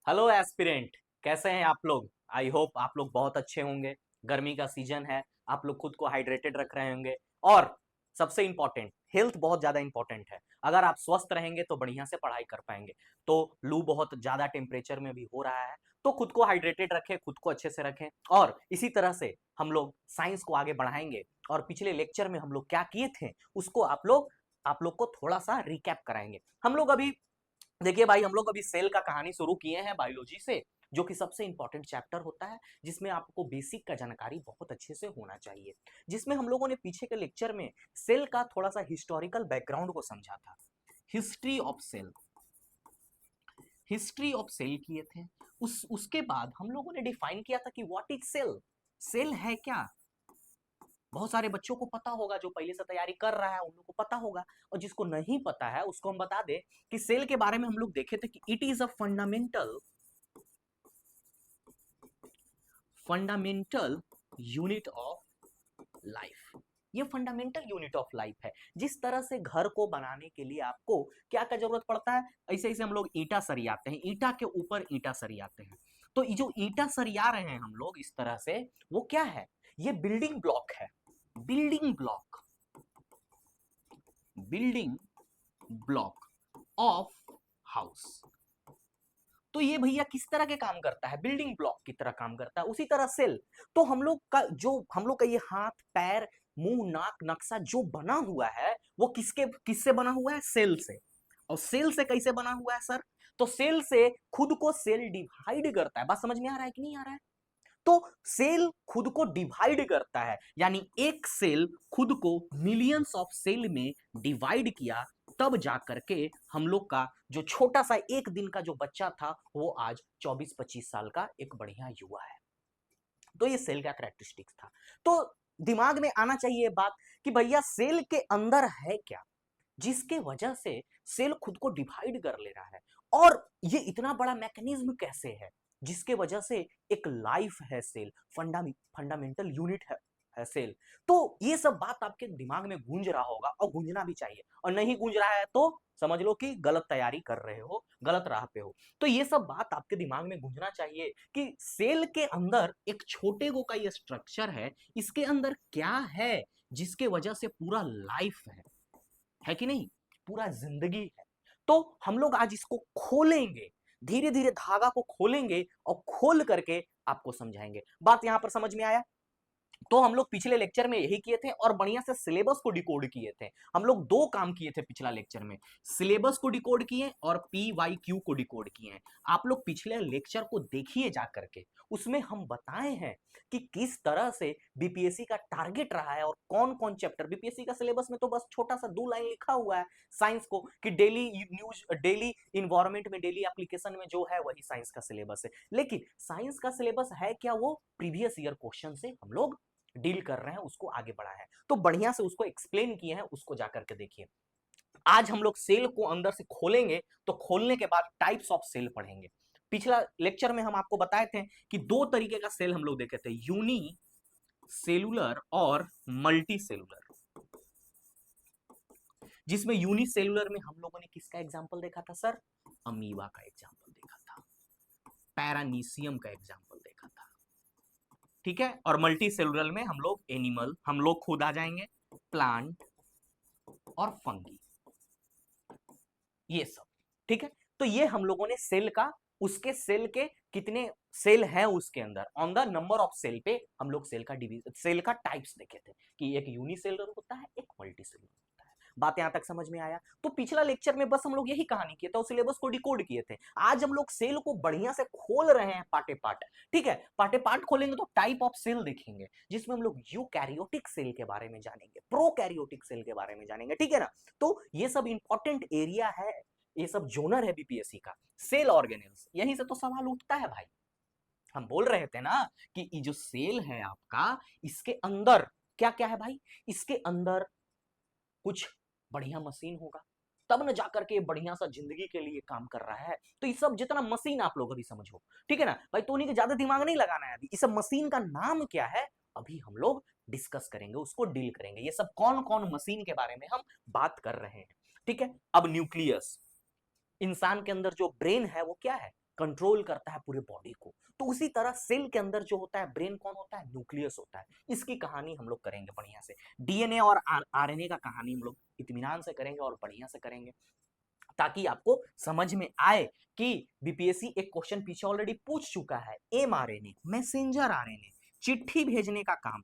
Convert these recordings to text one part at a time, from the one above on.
Hello aspirant, कैसे हैं आप लोग। आई होप आप लोग बहुत अच्छे होंगे। गर्मी का सीजन है, आप लोग खुद को हाइड्रेटेड रख रहे होंगे। और सबसे इंपॉर्टेंट, हेल्थ बहुत ज्यादा इंपॉर्टेंट है। अगर आप स्वस्थ रहेंगे तो बढ़िया से पढ़ाई कर पाएंगे। तो लू बहुत ज्यादा टेम्परेचर में भी हो रहा है, तो खुद को हाइड्रेटेड रखें, खुद को अच्छे से रखें। और इसी तरह से हम लोग साइंस को आगे बढ़ाएंगे। और पिछले लेक्चर में हम लोग क्या किए थे उसको आप लोग को थोड़ा सा रिकैप कराएंगे। हम लोग अभी देखिए भाई, हम लोग अभी सेल का कहानी शुरू किए हैं बायोलॉजी से, जो कि सबसे इंपॉर्टेंट चैप्टर होता है, जिसमें आपको बेसिक का जानकारी बहुत अच्छे से होना चाहिए। जिसमें हम लोगों ने पीछे के लेक्चर में सेल का थोड़ा सा हिस्टोरिकल बैकग्राउंड को समझा था। History of cell, history of cell किए थे। उसके बाद हम लोगों ने डिफाइन किया था कि व्हाट इज सेल, सेल है क्या। बहुत सारे बच्चों को पता होगा, जो पहले से तैयारी कर रहा है उन लोगों को पता होगा। और जिसको नहीं पता है उसको हम बता दें कि सेल के बारे में हम लोग देखे थे कि it is a fundamental unit of life. ये फंडामेंटल यूनिट ऑफ लाइफ है। जिस तरह से घर को बनाने के लिए आपको क्या क्या जरूरत पड़ता है, ऐसे ऐसे हम लोग ईटा सरियाते हैं, ईटा के ऊपर ईटा सरियाते हैं। तो ये जो ईटा सरिया रहे हैं हम लोग इस तरह से, वो क्या है, ये बिल्डिंग ब्लॉक है। Building block, building block of house. तो ये भैया किस तरह के काम करता है, बिल्डिंग ब्लॉक की तरह काम करता है। उसी तरह सेल, तो हम लोग का ये हाथ पैर मुंह नाक नक्शा जो बना हुआ है, वो किससे बना हुआ है, सेल से। और सेल से कैसे बना हुआ है सर, तो सेल से खुद को सेल डिवाइड करता है। बात समझ में आ रहा है कि नहीं आ रहा है। तो सेल खुद को डिवाइड करता है, यानी एक सेल खुद को मिलियंस ऑफ सेल में डिवाइड किया, तब जाकर के हम लोग का जो छोटा सा एक दिन का जो बच्चा था, वो आज 24-25 साल का एक बढ़िया युवा है। तो ये सेल का कैरेक्टरिस्टिक्स था। तो दिमाग में आना चाहिए बात कि भैया सेल के अंदर है क्या, जिसके वजह से सेल खुद को डिवाइड कर ले रहा है। और ये इतना बड़ा मैकेनिज्म कैसे है, जिसके वजह से एक लाइफ है सेल, फंडामेंटल यूनिट है सेल। तो ये सब बात आपके दिमाग में गूंज रहा होगा, और गूंजना भी चाहिए। और नहीं गूंज रहा है तो समझ लो कि गलत तैयारी कर रहे हो, गलत राह पे हो। तो ये सब बात आपके दिमाग में गूंजना चाहिए कि सेल के अंदर एक छोटे को का ये स्ट्रक्चर है, इसके अंदर क्या है जिसके वजह से पूरा लाइफ है कि नहीं, पूरा जिंदगी है। तो हम लोग आज इसको खोलेंगे, धीरे धीरे धागा को खोलेंगे और खोल करके आपको समझाएंगे। बात यहां पर समझ में आया। तो हम लोग पिछले लेक्चर में यही किए थे, और बढ़िया से सिलेबस को डिकोड किए थे। हम लोग दो काम किए थे पिछला लेक्चर में, सिलेबस को डिकोड किए और PYQ को डिकोड किए। आप लोग पिछले लेक्चर को देखिए जा करके, उसमें हम बताए हैं कि किस तरह से बीपीएससी का टारगेट रहा है और कौन कौन चैप्टर। बीपीएससी का सिलेबस में तो बस छोटा सा 2 लाइन लिखा हुआ है साइंस को, कि डेली न्यूज, डेली इन्वायरमेंट में, डेली एप्लीकेशन में जो है वही साइंस का सिलेबस है। लेकिन साइंस का सिलेबस है क्या, वो प्रीवियस ईयर क्वेश्चन से हम लोग डील कर रहे हैं, उसको आगे बढ़ा है। तो बढ़िया से उसको एक्सप्लेन किए हैं, उसको जाकर के देखिए। आज हम लोग सेल को अंदर से खोलेंगे, तो खोलने के बाद टाइप्स ऑफ सेल पढ़ेंगे। पिछला लेक्चर में हम आपको बताए थे कि दो तरीके का सेल हम लोग देखे थे, यूनी सेलुलर और मल्टी सेलुलर। जिसमें यूनी सेलुलर में हम लोगों ने किसका एग्जाम्पल देखा था सर, अमीबा का एग्जाम्पल देखा था, पैरानीसियम का एग्जाम्पल देखा था। ठीक है। और मल्टी सेलुलर में हम लोग एनिमल, हम लोग खुद आ जाएंगे, प्लांट और फंगी, ये सब। ठीक है। तो ये हम लोगों ने सेल का, उसके सेल के कितने सेल हैं उसके अंदर, on the number of cell पे हम लोग सेल का डिवीजन, सेल का टाइप्स देखे थे कि एक यूनिसेलुलर होता है, एक मल्टी सेलुलर होता है। बात यहां तक समझ में आया। तो पिछला लेक्चर में बस हम लोग यही कहानी किए थे और सिलेबस को डिकोड किए थे। आज हम लोग सेल को बढ़िया से खोल रहे हैं पार्टे पार्ट। ठीक है। पार्टे पार्ट खोलेंगे तो टाइप ऑफ सेल देखेंगे, जिसमें हम लोग यूकैरियोटिक सेल के बारे में जानेंगे, प्रोकैरियोटिक सेल के बारे में जानेंगे। ठीक है ना। तो ये सब इंपॉर्टेंट एरिया है, ये सब जोनर है बीपीएससी का। सेल ऑर्गेनेल्स, यहीं से तो सवाल उठता है भाई। हम बोल रहे थे ना कि ये जो सेल है आपका, इसके अंदर क्या क्या है भाई, इसके अंदर कुछ बढ़िया मशीन होगा, तब न जाकर के बढ़िया सा जिंदगी के लिए काम कर रहा है। तो ये सब जितना मशीन आप लोग अभी समझो, ठीक है ना भाई, तो उन्हीं के ज्यादा दिमाग नहीं लगाना है। अभी इस सब मशीन का नाम क्या है, अभी हम लोग डिस्कस करेंगे, उसको डील करेंगे। ये सब कौन कौन मशीन के बारे में हम बात कर रहे हैं। ठीक है। अब न्यूक्लियस, इंसान के अंदर जो ब्रेन है वो क्या है, कंट्रोल करता है पूरे बॉडी को। तो उसी तरह सेल के अंदर जो होता है ब्रेन कौन होता है, न्यूक्लियस होता है। इसकी कहानी हम लोग करेंगे बढ़िया से, डीएनए और आरएनए का कहानी हम लोग इत्मीनान से करेंगे और बढ़िया से करेंगे, ताकि आपको समझ में आए कि बीपीएससी एक क्वेश्चन पीछे ऑलरेडी पूछ चुका है, एमआरएनए मैसेंजर आरएनए चिट्ठी भेजने का काम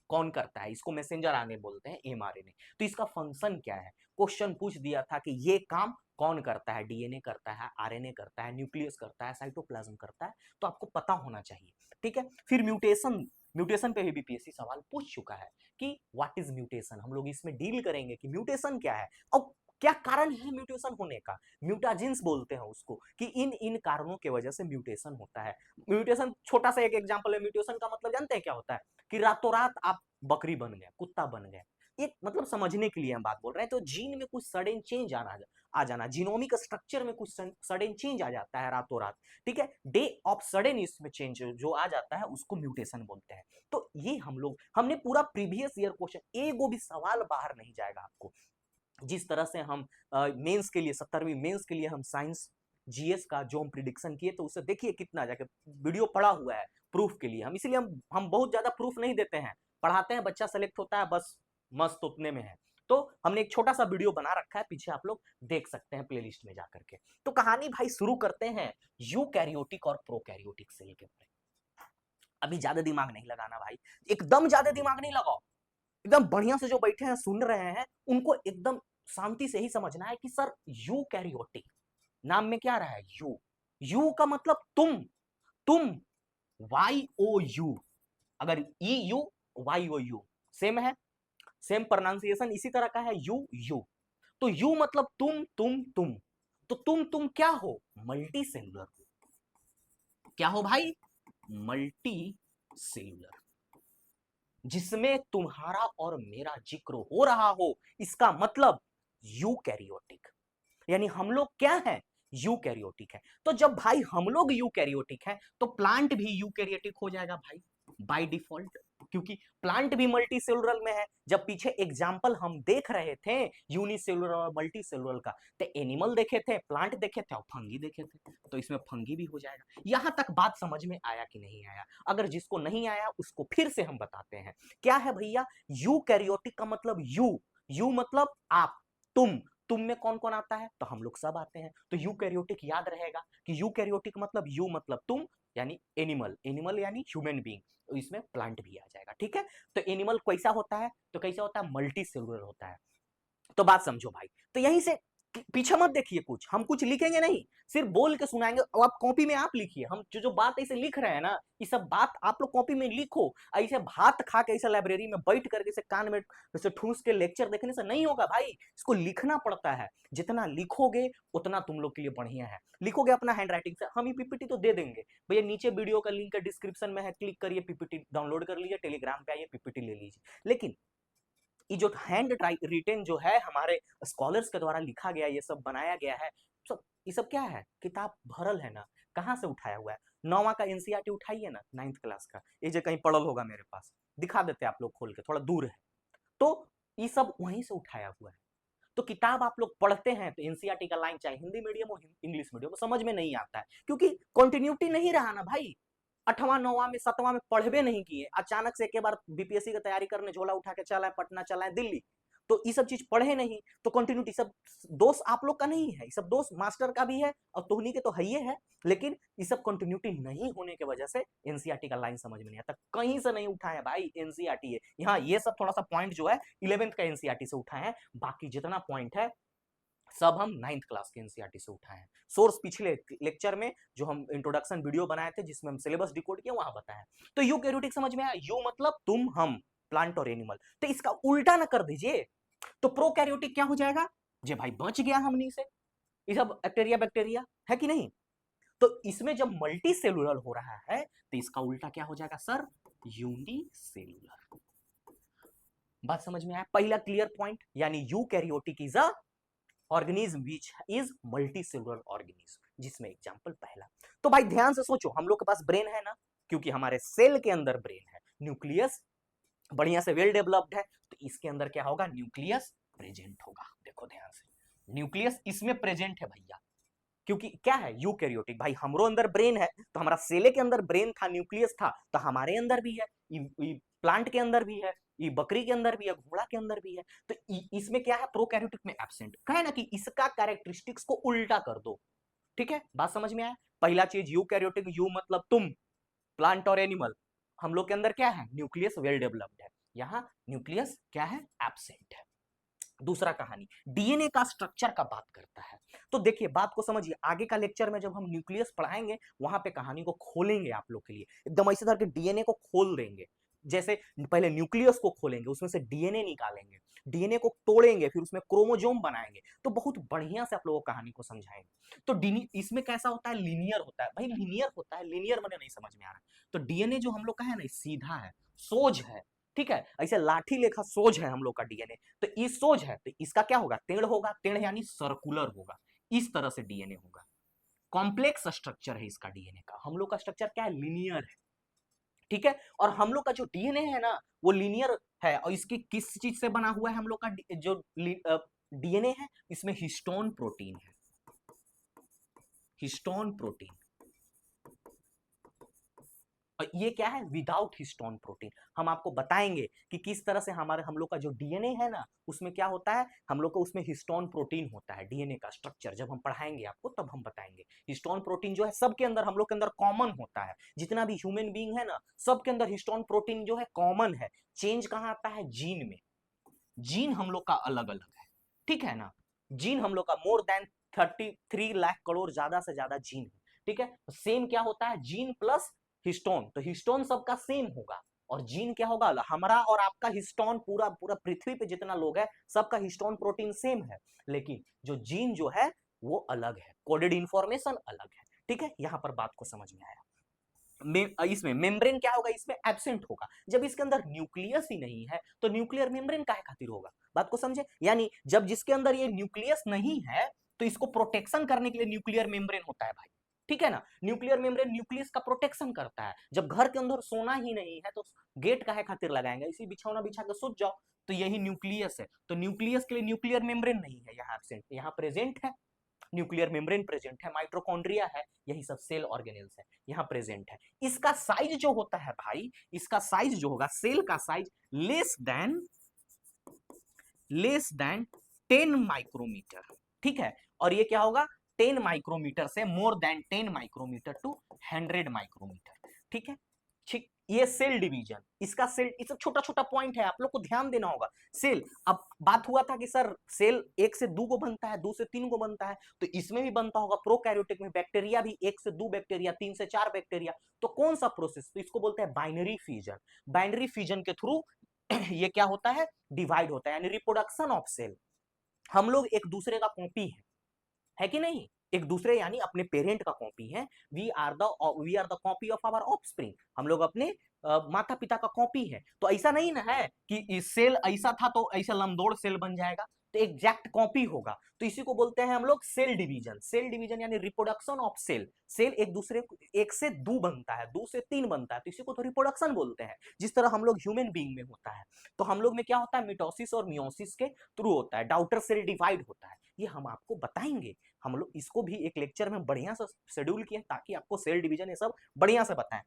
कौन करता है, इसको मैसेंजर आरएनए बोलते हैं, एमआरएनए। तो इसका फंक्शन क्या है, क्वेश्चन पूछ दिया था कि ये काम कौन करता है, डीएनए करता है, आरएनए करता है, न्यूक्लियस करता है, साइटोप्लाज्म करता है, तो आपको पता होना चाहिए। ठीक है, फिर म्यूटेशन, म्यूटेशन पे भी बीपीएससी सवाल पूछ चुका है कि व्हाट इज म्यूटेशन, हम लोग इसमें डील करेंगे कि म्यूटेशन क्या है और क्या कारण है म्यूटेशन होने का। म्यूटाजेंस बोलते हैं उसको, कि इन इन कारणों की वजह से म्यूटेशन होता है। म्यूटेशन छोटा सा एक एग्जांपल है, म्यूटेशन का मतलब जानते हैं क्या होता है, कि रातों रात आप बकरी बन गए, कुत्ता बन गए। एक मतलब समझने के लिए हम बात बोल रहे हैं, तो जीन में कुछ सडन चेंज आ जाना, जीनोमिक स्ट्रक्चर में कुछ सडन चेंज आ जाता है रातों रात। ठीक है, डे ऑफ सडन इसमें चेंज जो आ जाता है उसको म्यूटेशन बोलते हैं। तो ये हमने पूरा प्रीवियस ईयर क्वेश्चन, एगो भी सवाल बाहर नहीं जाएगा आपको। जिस तरह से हम मेंस के लिए 17वीं मेंस के लिए हम साइंस जीएस का जो हम प्रिडिक्शन किए, तो उससे देखिए कितना जाके वीडियो पड़ा हुआ है प्रूफ के लिए। हम इसीलिए हम बहुत ज्यादा प्रूफ नहीं देते हैं, पढ़ाते हैं, बच्चा सेलेक्ट होता है, बस मस्त उतने में है। तो हमने एक छोटा सा वीडियो बना रखा है, पीछे आप लोग देख सकते हैं प्लेलिस्ट में जाकर के। तो कहानी भाई शुरू करते हैं यूकैरियोटिक और प्रोकैरियोटिक सेल के बारे में। अभी ज्यादा दिमाग नहीं लगाना भाई, एकदम ज्यादा दिमाग नहीं लगाओ, एकदम बढ़िया से जो बैठे हैं सुन रहे हैं उनको एकदम शांति से ही समझना है कि सर यूकैरियोटिक नाम में क्या रहा है, यू का मतलब तुम वाई ओ यू, अगर E U Y O U same है, सेम प्रोनाउंसिएशन इसी तरह का है, यू। तो यू मतलब तुम, तो तुम क्या हो, मल्टी सेलुलर हो। क्या हो भाई, मल्टी सेलुलर, जिसमें तुम्हारा और मेरा जिक्र हो रहा हो, इसका मतलब यूकैरियोटिक। यानी हम लोग क्या है, यूकैरियोटिक है। तो जब भाई हम लोग यूकैरियोटिक है तो प्लांट भी यूकैरियोटिक हो जाएगा भाई बाय डिफॉल्ट, क्योंकि प्लांट भी मल्टी सेलुलर में है। जब पीछे एग्जांपल हम देख रहे थे यूनिसेलुलर और मल्टी सेलुलर का, तो एनिमल देखे थे, प्लांट देखे थे और फंगी देखे थे, तो इसमें फंगी भी हो जाएगा। यहां तक बात समझ में आया कि नहीं आया, अगर जिसको नहीं आया उसको फिर से हम बताते हैं। क्या है भैया, यूकैरियोटिक का मतलब यू मतलब आप, तुम में कौन कौन आता है, तो हम लोग सब आते हैं। तो यूकैरियोटिक याद रहेगा कि यूकैरियोटिक मतलब यू मतलब तुम, यानी एनिमल यानी ह्यूमन बीइंग, तो इसमें प्लांट भी आ जाएगा। ठीक है, तो एनिमल कैसा होता है, तो कैसा होता है, मल्टी सेलुलर होता है। तो बात समझो भाई, तो यहीं से पीछे मत देखिए, कुछ हम कुछ लिखेंगे नहीं, सिर्फ बोल के सुनाएंगे। और आप कॉपी में आप लिखिए, हम जो जो बात ऐसे लिख रहे हैं ना, ये सब बात आप लोग कॉपी में लिखो। ऐसे भात खा के ऐसे लाइब्रेरी में बैठ करके ऐसे कान में ऐसे ठूस के लेक्चर देखने से नहीं होगा भाई, इसको लिखना पड़ता है। जितना लिखोगे उतना तुम लोग के लिए बढ़िया है। लिखोगे अपना हैंड राइटिंग से, हम ये पीपीटी तो दे देंगे भैया, नीचे वीडियो का लिंक डिस्क्रिप्शन में है, क्लिक करिए, पीपीटी डाउनलोड कर लीजिए, टेलीग्राम पे आइए, पीपीटी ले लीजिए। लेकिन ये जो हैंड रिटेन जो है हमारे स्कॉलर्स के द्वारा लिखा गया, ये सब बनाया गया है, सब ये सब क्या है, किताब भरल है ना, कहाँ से उठाया हुआ है, 9वां का एनसीईआरटी उठाइए ना, 9th क्लास का, ये जो कहीं पड़ल होगा मेरे पास, दिखा देते आप लोग खोल के, थोड़ा दूर है, तो ये सब वहीं से उठाया हुआ है। तो किताब आप लोग पढ़ते हैं तो एनसीईआरटी का लाइन चाहे हिंदी मीडियम हो इंग्लिश मीडियम, समझ में नहीं आता है, क्योंकि कंटिन्यूटी नहीं रहा ना भाई। 8वां 9वां में 7वां में पढ़वे नहीं किए, अचानक से एक बार बीपीएससी की तैयारी करने झोला उठा के चला है पटना, चला है दिल्ली, तो ये सब चीज पढ़े नहीं, तो कंटिन्यूटी सब दोष आप लोग का नहीं है, ये सब दोष मास्टर का भी है और तोहनी के तो है ही है। लेकिन ये सब कंटिन्यूटी नहीं होने की वजह से एनसीईआरटी का लाइन समझ में नहीं आता, कहीं से नहीं उठाए है भाई, एनसीईआरटी है यहाँ। ये सब थोड़ा सा पॉइंट जो है 11th का एनसीईआरटी से उठाए हैं, बाकी जितना पॉइंट है सब हम 9th क्लास के एनसीईआरटी से उठाए हैं। सोर्स पिछले लेक्चर में जो हम इंट्रोडक्शन वीडियो बनाए थे जिसमें हम सिलेबस डिकोड किया, वहां बताया। तो यूकैरियोटिक समझ में आया, यू मतलब तुम, हम, प्लांट और एनिमल। तो इसका उल्टा ना कर दीजिए, तो प्रोकैरियोटिक क्या हो जाएगा, जे भाई बच गया हमनी से, ये सब बैक्टीरिया बैक्टीरिया है कि नहीं। तो इसमें जब मल्टी सेलुलर हो रहा है तो इसका उल्टा क्या हो जाएगा सर, यूनिसेलुलर। बात समझ में आया, पहला क्लियर पॉइंट, यानी eukaryotic is a organism which is multicellular organism, जिसमें एग्जांपल पहला। तो भाई ध्यान से सोचो, हम लोग के पास ब्रेन है ना, क्योंकि हमारे सेल के अंदर ब्रेन है, न्यूक्लियस बढ़िया से वेल डेवलप्ड है, तो इसके अंदर क्या होगा, न्यूक्लियस प्रेजेंट होगा। देखो ध्यान से, न्यूक्लियस इसमें प्रेजेंट है भैया, क्योंकि क्या है यूकैरियोटिक, भाई हमरो अंदर ब्रेन है तो हमारा सेले के अंदर ब्रेन था, न्यूक्लियस था, तो हमारे अंदर भी है, प्लांट के अंदर भी है, ये बकरी के अंदर भी है, घोड़ा के अंदर भी है। तो इसमें क्या है, प्रोकैरियोटिक में एब्सेंट। कहे ना कि इसका कैरेक्टरिस्टिक्स को उल्टा कर दो। ठीक है, बात समझ में आया। पहला चीज यूकैरियोटिक, यू मतलब तुम, प्लांट और एनिमल, हम लोग के अंदर क्या है, न्यूक्लियस वेल डेवलप्ड है, यहाँ न्यूक्लियस क्या है, एब्सेंट है। दूसरा कहानी डीएनए का स्ट्रक्चर का बात करता है। तो देखिए बात को समझिए, आगे का लेक्चर में जब हम न्यूक्लियस पढ़ाएंगे वहां पे कहानी को खोलेंगे आप लोग के लिए, एकदम ऐसे करके डीएनए को खोल देंगे। जैसे पहले न्यूक्लियस को खोलेंगे, उसमें से डीएनए निकालेंगे, डीएनए को तोड़ेंगे, फिर उसमें क्रोमोजोम बनाएंगे, तो बहुत बढ़िया से आप लोगों को कहानी को समझाएंगे। तो इसमें कैसा होता है, लीनियर होता है, भाई लीनियर होता है, लीनियर मैंने नहीं समझ में आ रहा। तो डीएनए जो हम लोग का है ना, सीधा है, सोज है, ठीक है, ऐसे लाठी लेखा सोज है हम लोग का डीएनए। तो ये सोज है तो इसका क्या होगा, टेढ़ होगा, टेढ़ यानी सर्कुलर होगा, इस तरह से डीएनए होगा। कॉम्प्लेक्स स्ट्रक्चर है इसका डीएनए का, हम लोग का स्ट्रक्चर क्या है, लीनियर है। ठीक है, और हम लोग का जो डीएनए है ना वो लीनियर है, और इसकी किस चीज से बना हुआ है हम लोग का जो डीएनए है, इसमें हिस्टोन प्रोटीन है, हिस्टोन प्रोटीन। और ये क्या है, विदाउट हिस्टोन प्रोटीन। हम आपको बताएंगे कि किस तरह से हमारे हम लोग का जो डीएनए है ना उसमें क्या होता है, हम लोग को उसमें हिस्टोन प्रोटीन होता है। डीएनए का स्ट्रक्चर जब हम पढ़ाएंगे आपको तब हम बताएंगे। हिस्टोन प्रोटीन जो है सबके अंदर, हम लोग के अंदर कॉमन होता है, जितना भी ह्यूमन बीइंग है ना सबके अंदर हिस्टोन प्रोटीन जो है कॉमन है। चेंज कहाँ आता है, जीन में। जीन हम लोग का अलग अलग है, ठीक है ना। जीन हम लोग का मोर देन 33 लाख करोड़ ज्यादा से ज्यादा जीन है, ठीक है। सेम क्या होता है, जीन प्लस हिस्टोन, तो हिस्टोन सबका सेम होगा, और जीन क्या होगा, हमारा और आपका हिस्टोन, पूरा पूरा पृथ्वी पे जितना लोग है सबका हिस्टोन प्रोटीन सेम है, लेकिन जो जीन जो है वो अलग है, कोडेड इंफॉर्मेशन अलग है। ठीक है, यहां पर बात को समझ में आया। इसमें मेम्ब्रेन क्या होगा, इसमें एब्सेंट होगा। जब इसके अंदर न्यूक्लियस ही नहीं है तो न्यूक्लियर मेम्ब्रेन काहे खातिर होगा, बात को समझे। यानी जब जिसके अंदर ये न्यूक्लियस नहीं है तो इसको प्रोटेक्शन करने के लिए न्यूक्लियर मेम्ब्रेन होता है भाई, ठीक है ना। न्यूक्लियर मेम्ब्रेन न्यूक्लियस का प्रोटेक्शन करता है। जब घर के अंदर सोना ही नहीं है तो गेट काहे खातिर लगाएंगे, इसी बिछौना बिछा के सो जाओ, तो यही न्यूक्लियस है। तो न्यूक्लियस के लिए न्यूक्लियर मेम्ब्रेन नहीं है, यहाँ एब्सेंट, यहाँ प्रेजेंट है। न्यूक्लियर मेम्ब्रेन प्रेजेंट है, माइटोकॉन्ड्रिया है, यही सब सेल ऑर्गेनेल्स है, यहाँ प्रेजेंट है। इसका साइज जो होता है भाई, इसका साइज जो होगा, सेल का साइज लेस देन 10 माइक्रोमीटर, ठीक है। और ये क्या होगा, 10 माइक्रोमीटर से more than 10 micrometre to 100 micrometre, ठीक है। ठीक, ये सेल डिवीजन, इसका सेल, इस छोटा छोटा पॉइंट है, आप लोग को ध्यान देना होगा। सेल, अब बात हुआ था कि सर सेल 1 से 2 को बनता है, 2 से 3 को बनता है, तो इसमें भी बनता होगा। प्रोकैरियोटिक में बैक्टीरिया भी 1 से 2 बैक्टीरिया, 3 से 4 बैक्टीरिया, तो कौन सा प्रोसेस, तो इसको बोलते हैं बाइनरी फ्यूजन। बाइनरी फ्यूजन के थ्रू ये क्या होता है, डिवाइड होता है, यानी रिप्रोडक्शन ऑफ सेल। हम लोग एक दूसरे का कॉपी है कि नहीं, एक दूसरे यानी अपने पेरेंट का कॉपी है। We are the copy of our offspring, हम लोग अपने माता पिता का कॉपी है। तो ऐसा नहीं ना है कि सेल ऐसा था तो ऐसा लमदोड़ सेल बन जाएगा, तो एग्जैक्ट कॉपी होगा। तो इसी को बोलते हैं हम लोग सेल डिवीजन। सेल डिवीजन यानी रिप्रोडक्शन ऑफ सेल। सेल एक दूसरे, 1 से 2 बनता है, 2 से 3 बनता है, तो इसी को तो रिप्रोडक्शन बोलते हैं। जिस तरह हम लोग ह्यूमन बीइंग में होता है, तो हम लोग में क्या होता है, मिटोसिस और मियोसिस के थ्रू होता है, डाउटर सेल डिवाइड होता है। ये हम आपको बताएंगे, हम लोग इसको भी एक लेक्चर में बढ़िया से शेड्यूल किए ताकि आपको सेल डिवीजन ये सब बढ़िया से बताएं।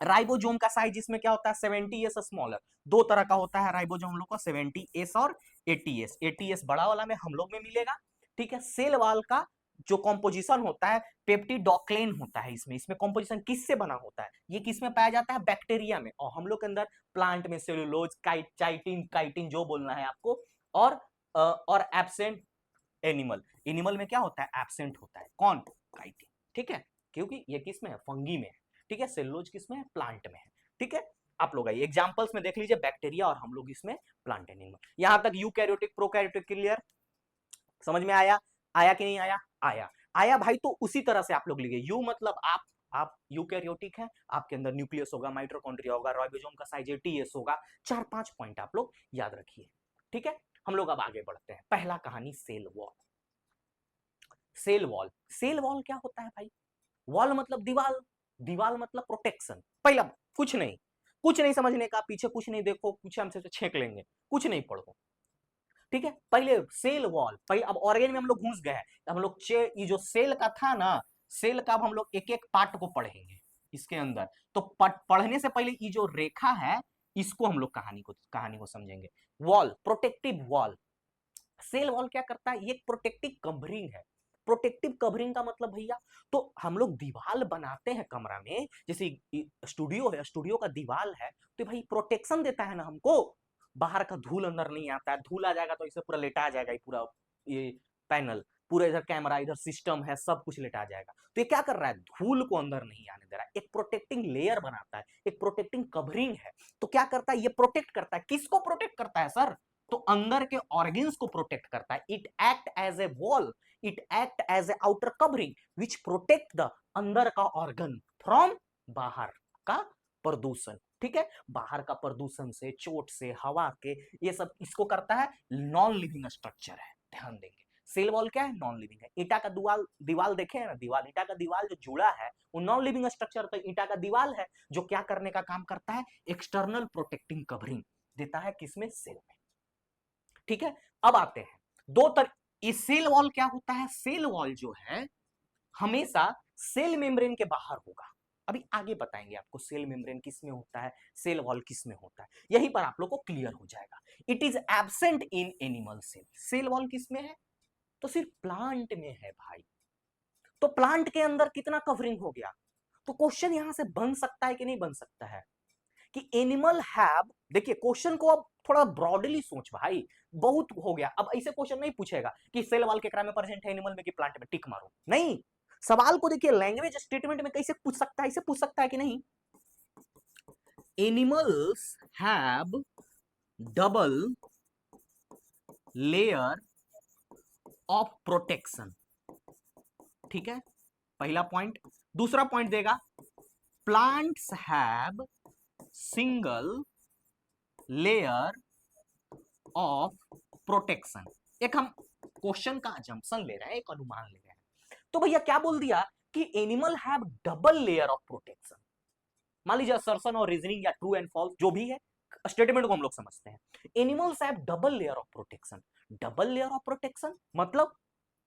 राइबोसोम का साइज इसमें क्या होता है, 70s स्मॉलर। दो तरह का होता है राइबोसोम हम लोग का, 70s और 80s। 80s बड़ा वाला में हम लोग में मिलेगा, ठीक है। सेल वाल का जो कॉम्पोजिशन होता है पेप्टिडोक्लेन होता है। इसमें इसमें कॉम्पोजिशन किससे बना होता है, ये किस में पाया जाता है, बैक्टीरिया में। और हम लोग के अंदर प्लांट में सेलुलोज, चाइटिन, काइटिन जो बोलना है आपको, और एब्सेंट एनिमल। एनिमल में क्या होता है, एब्सेंट होता है, कौन, काइटिन, ठीक है। क्योंकि ये किस में है, फंगी में है, ठीक है। सेलुलोज किस में है, प्लांट में है, ठीक है। आप लोग आइए एग्जांपल्स में देख लीजिए, बैक्टीरिया और हम लोग इसमें प्लांट एनिमल। यहां तक यूकैरियोटिक प्रोकैरियोटिक क्लियर, समझ में आया, आया कि नहीं आया, आया, आया भाई। तो उसी तरह से आप लोग लिखिए, यू मतलब आप यूकैरियोटिक है, आपके अंदर न्यूक्लियस होगा, माइटोकॉन्ड्रिया होगा, राइबोसोम का साइज 80s होगा। 4-5 पॉइंट आप लोग याद रखिए, ठीक है। हम लोग अब आगे बढ़ते हैं। पहला कहानी cell wall. Cell wall, cell wall क्या होता है भाई, वॉल मतलब दीवाल, दीवाल मतलब प्रोटेक्शन। पहला कुछ नहीं, कुछ नहीं समझने का, पीछे कुछ नहीं देखो, कुछ हमसे तो छेक लेंगे, कुछ नहीं पढ़ो। ठीक है, पहले सेल वॉल, पहले अब ऑर्गेन में हम लोग घुस गए हैं, हम लोग ये जो सेल का था ना, सेल का अब हम लोग एक एक पार्ट को पढ़ेंगे इसके अंदर। तो पढ़ने से पहले ये जो रेखा है इसको हम लोग कहानी को समझेंगे। Wall, protective wall. Cell wall क्या करता है, ये एक प्रोटेक्टिव कवरिंग है। प्रोटेक्टिव कवरिंग का मतलब भैया, तो हम लोग दीवार बनाते हैं कमरा में, जैसे स्टूडियो है, स्टूडियो का दीवार है, तो भाई प्रोटेक्शन देता है ना हमको, बाहर का धूल अंदर नहीं आता है, धूल आ जाएगा तो इसे पूरा लेटा जाएगा, ये पूरा ये पैनल पूरा, इधर कैमरा, इधर सिस्टम है, सब कुछ लेटा जाएगा। तो ये क्या कर रहा है, धूल को अंदर नहीं आने दे रहा है, एक प्रोटेक्टिंग लेयर बनाता है, एक प्रोटेक्टिंग कवरिंग है। तो क्या करता है, ये प्रोटेक्ट करता है, किसको प्रोटेक्ट करता है सर, तो अंदर के ऑर्गन्स को प्रोटेक्ट करता है। It act as a wall, it act as a outer covering which protect the अंदर का ऑर्गन फ्रॉम बाहर का प्रदूषण। ठीक है, बाहर का प्रदूषण से, चोट से, हवा के, ये सब इसको करता है। नॉन लिविंग स्ट्रक्चर है, ध्यान देंगे। सेल वॉल क्या है, नॉन लिविंग है। ईटा का दीवाल देखे हैं ना, दीवाल, ईटा का दीवाल जो जुड़ा है वो नॉन लिविंग स्ट्रक्चर, तो ईटा का दीवाल है जो क्या करने का काम करता है, एक्सटर्नल प्रोटेक्टिंग कवरिंग देता है, किसमें, सेल में। ठीक है, अब आते हैं सेल वॉल क्या होता है, सेल वॉल जो है हमेशा सेल मेम्ब्रेन के बाहर होगा। अभी आगे बताएंगे आपको सेल मेम्ब्रेन किस में होता है, सेल वॉल किस में होता है, यहीं पर आप लोग को क्लियर हो जाएगा। It is absent in animal cell. Cell wall किस में है, तो सिर्फ प्लांट में है भाई। तो प्लांट के अंदर कितना कवरिंग हो गया, तो क्वेश्चन यहां से बन सकता है कि नहीं बन सकता है, कि एनिमल हैव, देखिए क्वेश्चन को अब थोड़ा ब्रॉडली सोच भाई, बहुत हो गया। अब ऐसे क्वेश्चन नहीं पूछेगा कि सेल वॉल केकरा में प्रेजेंट है, एनिमल में कि प्लांट में, टिक मारो, नहीं। सवाल को देखिए लैंग्वेज स्टेटमेंट में कैसे पूछ सकता है, इसे पूछ सकता है कि नहीं, animals have double layer of protection. ठीक है, पहला पॉइंट। दूसरा पॉइंट देगा, plants have single layer of protection. एक हम क्वेश्चन का अजम्पशन ले रहे हैं, एक अनुमान ले रहे हैं। तो भैया क्या बोल दिया कि animal have double layer of protection. मान लीजिए असर्शन और रीजनिंग या ट्रू एंड फॉल्स जो भी है, स्टेटमेंट को हम लोग समझते हैं। Animals have double layer of protection. Double layer of protection मतलब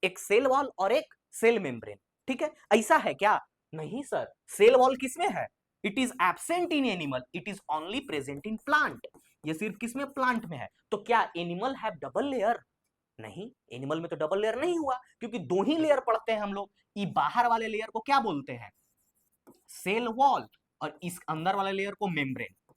एक सेल वॉल और एक सेल मेम्ब्रेन। ठीक है, ऐसा है क्या, नहीं सर, सेल वॉल किसमें है, it is absent in animal, it is only present in plant. ये सिर्फ किसमें, प्लांट में है। तो क्या एनिमल हैव डबल लेयर, नहीं, एनिमल में तो डबल लेयर नहीं हुआ, क्योंकि दो ही लेयर पढ़ते हैं हम लोग। ये बाहर वाले लेयर को क्या बोलते हैं, सेल वॉल, और इस अंदर वाले लेयर को मेम्ब्रेन,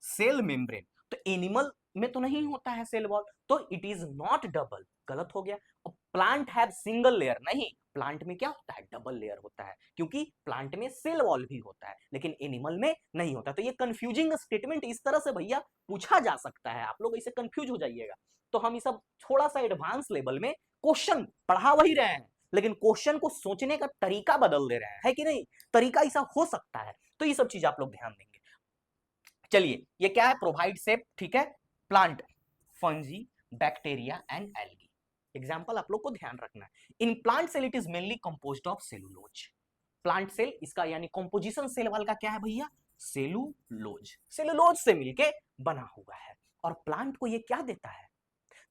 सेल मेम्ब्रेन। तो एनिमल में तो नहीं होता है सेल वॉल, तो इट इज नॉट डबल, गलत हो गया। और प्लांट हैव सिंगल लेयर, नहीं, प्लांट में क्या होता है, डबल लेयर होता है, क्योंकि प्लांट में सेल वॉल भी होता है लेकिन एनिमल में नहीं होता। तो ये कंफ्यूजिंग स्टेटमेंट इस तरह से भैया पूछा जा सकता है, आप लोग इसे कंफ्यूज हो जाइएगा। तो हम ये सब थोड़ा सा एडवांस लेवल में क्वेश्चन पढ़ा वही रहे हैं, लेकिन क्वेश्चन को सोचने का तरीका बदल दे रहे हैं, है कि नहीं, तरीका ऐसा हो सकता है। तो ये सब चीज आप लोग ध्यान देंगे। चलिए, ये क्या है, प्रोवाइड सेप, ठीक है, plant, fungi, bacteria and algae. Example आप लोग को ध्यान रखना है। In plant cell it is mainly composed of cellulose. Plant cell, इसका यानी कंपोजिशन सेल वाल का क्या है भैया, सेलुलोज, सेलुलोज से मिलके बना हुआ है। और प्लांट को ये क्या देता है,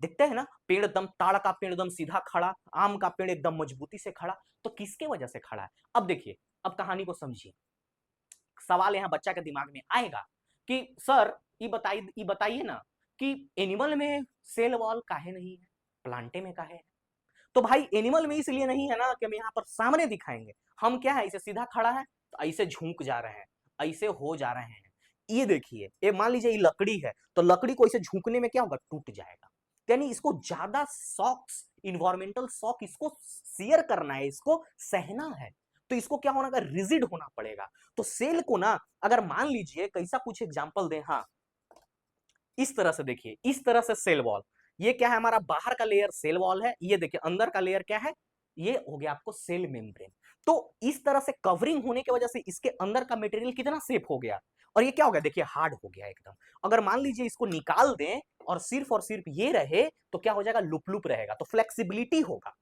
देखते हैं ना, पेड़ एकदम, ताड़ का पेड़ एकदम सीधा खड़ा, आम का पेड़ एकदम मजबूती से खड़ा, तो किसके वजह से खड़ा है। अब देखिए, अब कहानी को समझिए। सवाल यहां बच्चा के दिमाग में आएगा कि सर ये बताइए ना कि एनिमल में सेल वॉल काहे नहीं है, प्लांटे में काहे है। तो भाई एनिमल में इसलिए नहीं है ना कि हम यहाँ पर सामने दिखाएंगे, हम क्या है, इसे सीधा खड़ा है तो ऐसे झुक जा रहे हैं, ऐसे हो जा रहे हैं। ये देखिए, ये मान लीजिए ये लकड़ी है, तो लकड़ी को ऐसे झुकने में क्या होगा, टूट जाएगा। यानी इसको ज्यादा शॉक्स, इन्वायरमेंटल शॉक इसको शेयर करना है, इसको सहना है, तो इसको क्या होना, रिजिड होना पड़ेगा। तो सेल को ना, अगर मान लीजिए कैसा कुछ एग्जांपल दें, हाँ इस तरह से देखिए, इस तरह से सेल वॉल, ये क्या है, हमारा बाहर का लेयर सेल वॉल है, ये देखिए अंदर का लेयर क्या है, ये हो गया आपको सेल मेम्ब्रेन। तो इस तरह से कवरिंग होने की वजह से इसके अंदर का मटेरियल कितना सेफ हो गया, और ये क्या हो गया, देखिए हार्ड हो गया एकदम। अगर मान लीजिए इसको निकाल दें और सिर्फ ये रहे, तो क्या हो जाएगा, लुप लुप रहेगा, तो फ्लेक्सिबिलिटी होगा।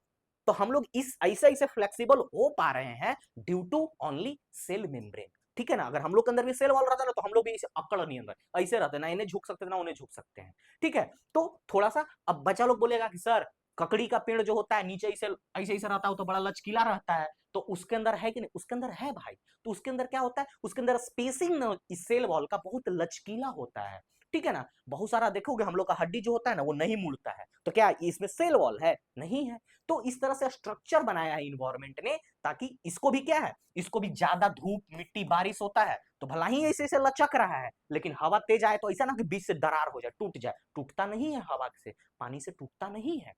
तो हम लोग इस ऐसे ऐसे फ्लेक्सिबल हो पा रहे हैं due to only cell membrane. ठीक है ना, अगर हम लोग के अंदर भी सेल वॉल रहता ना तो हम लोग भी इसे अकड़ नहीं अंदर ऐसे रहते ना, इन्हें झुक सकते ना उन्हें झुक सकते हैं। ठीक है, तो थोड़ा सा अब बच्चा लोग बोलेगा कि सर ककड़ी का पेड़ जो होता है नीचे ऐसे ऐसे ऐसे रहता है तो बड़ा लचकीला रहता है, तो उसके अंदर है कि नहीं, उसके अंदर है भाई। तो उसके अंदर क्या होता है, उसके अंदर स्पेसिंग ना इस सेल वॉल का बहुत लचकीला होता है। ठीक है ना, बहुत सारा देखोगे हम लोग का हड्डी जो होता है ना वो नहीं मुड़ता है, तो क्या इसमें सेल वॉल है, नहीं है। तो इस तरह से स्ट्रक्चर बनाया है इन्वायरमेंट ने, ताकि इसको भी क्या है, इसको भी ज्यादा धूप मिट्टी बारिश होता है तो भला ही ऐसे ऐसे लचक रहा है, लेकिन हवा तेज आए तो ऐसा ना कि बीच से दरार हो जाए, टूट जाए, टूटता नहीं है हवा से, पानी से टूटता नहीं है।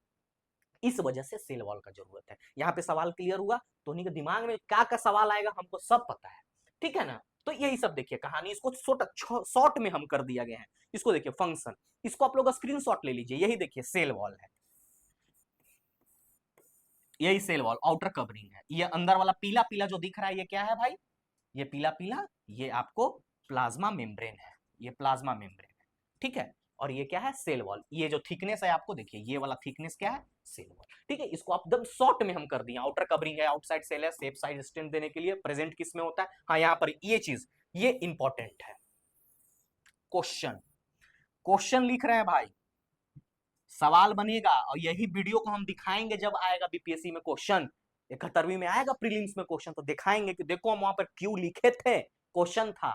इस वजह से सेल वॉल का जरूरत है। यहाँ पे सवाल क्लियर हुआ, तो उन्हीं के दिमाग में क्या क्या सवाल आएगा हमको सब पता है। ठीक है ना, तो यही सब देखिए कहानी, इसको शॉर्ट में हम कर दिया गया है। इसको देखिए फंक्शन, इसको आप लोग स्क्रीनशॉट ले लीजिए, यही देखिए सेल वॉल है, यही सेल वॉल आउटर कवरिंग है। ये अंदर वाला पीला पीला जो दिख रहा है ये क्या है भाई, ये पीला पीला ये आपको प्लाज्मा मेम्ब्रेन है, ये प्लाज्मा मेम्ब्रेन है। ठीक है, और ये क्या है, सेल वॉल। ये जो थिकनेस है आपको देखिए, ये वाला थिकनेस क्या है, सेल वॉल। ठीक है, इसको आप एकदम शॉर्ट में हम कर दिए, आउटर कवरिंग है, आउटसाइड सेल है, सेफ साइड स्ट्रेंथ देने के लिए, प्रेजेंट किस में होता है, हाँ यहाँ पर ये चीज, ये इंपॉर्टेंट है। क्वेश्चन, क्वेश्चन लिख रहे हैं भाई, सवाल बनेगा, और यही वीडियो को हम दिखाएंगे जब आएगा बीपीएससी में क्वेश्चन, 71वीं में आएगा प्रीलिम्स में क्वेश्चन, तो दिखाएंगे कि देखो हम वहां पर क्यों लिखे थे, क्वेश्चन था,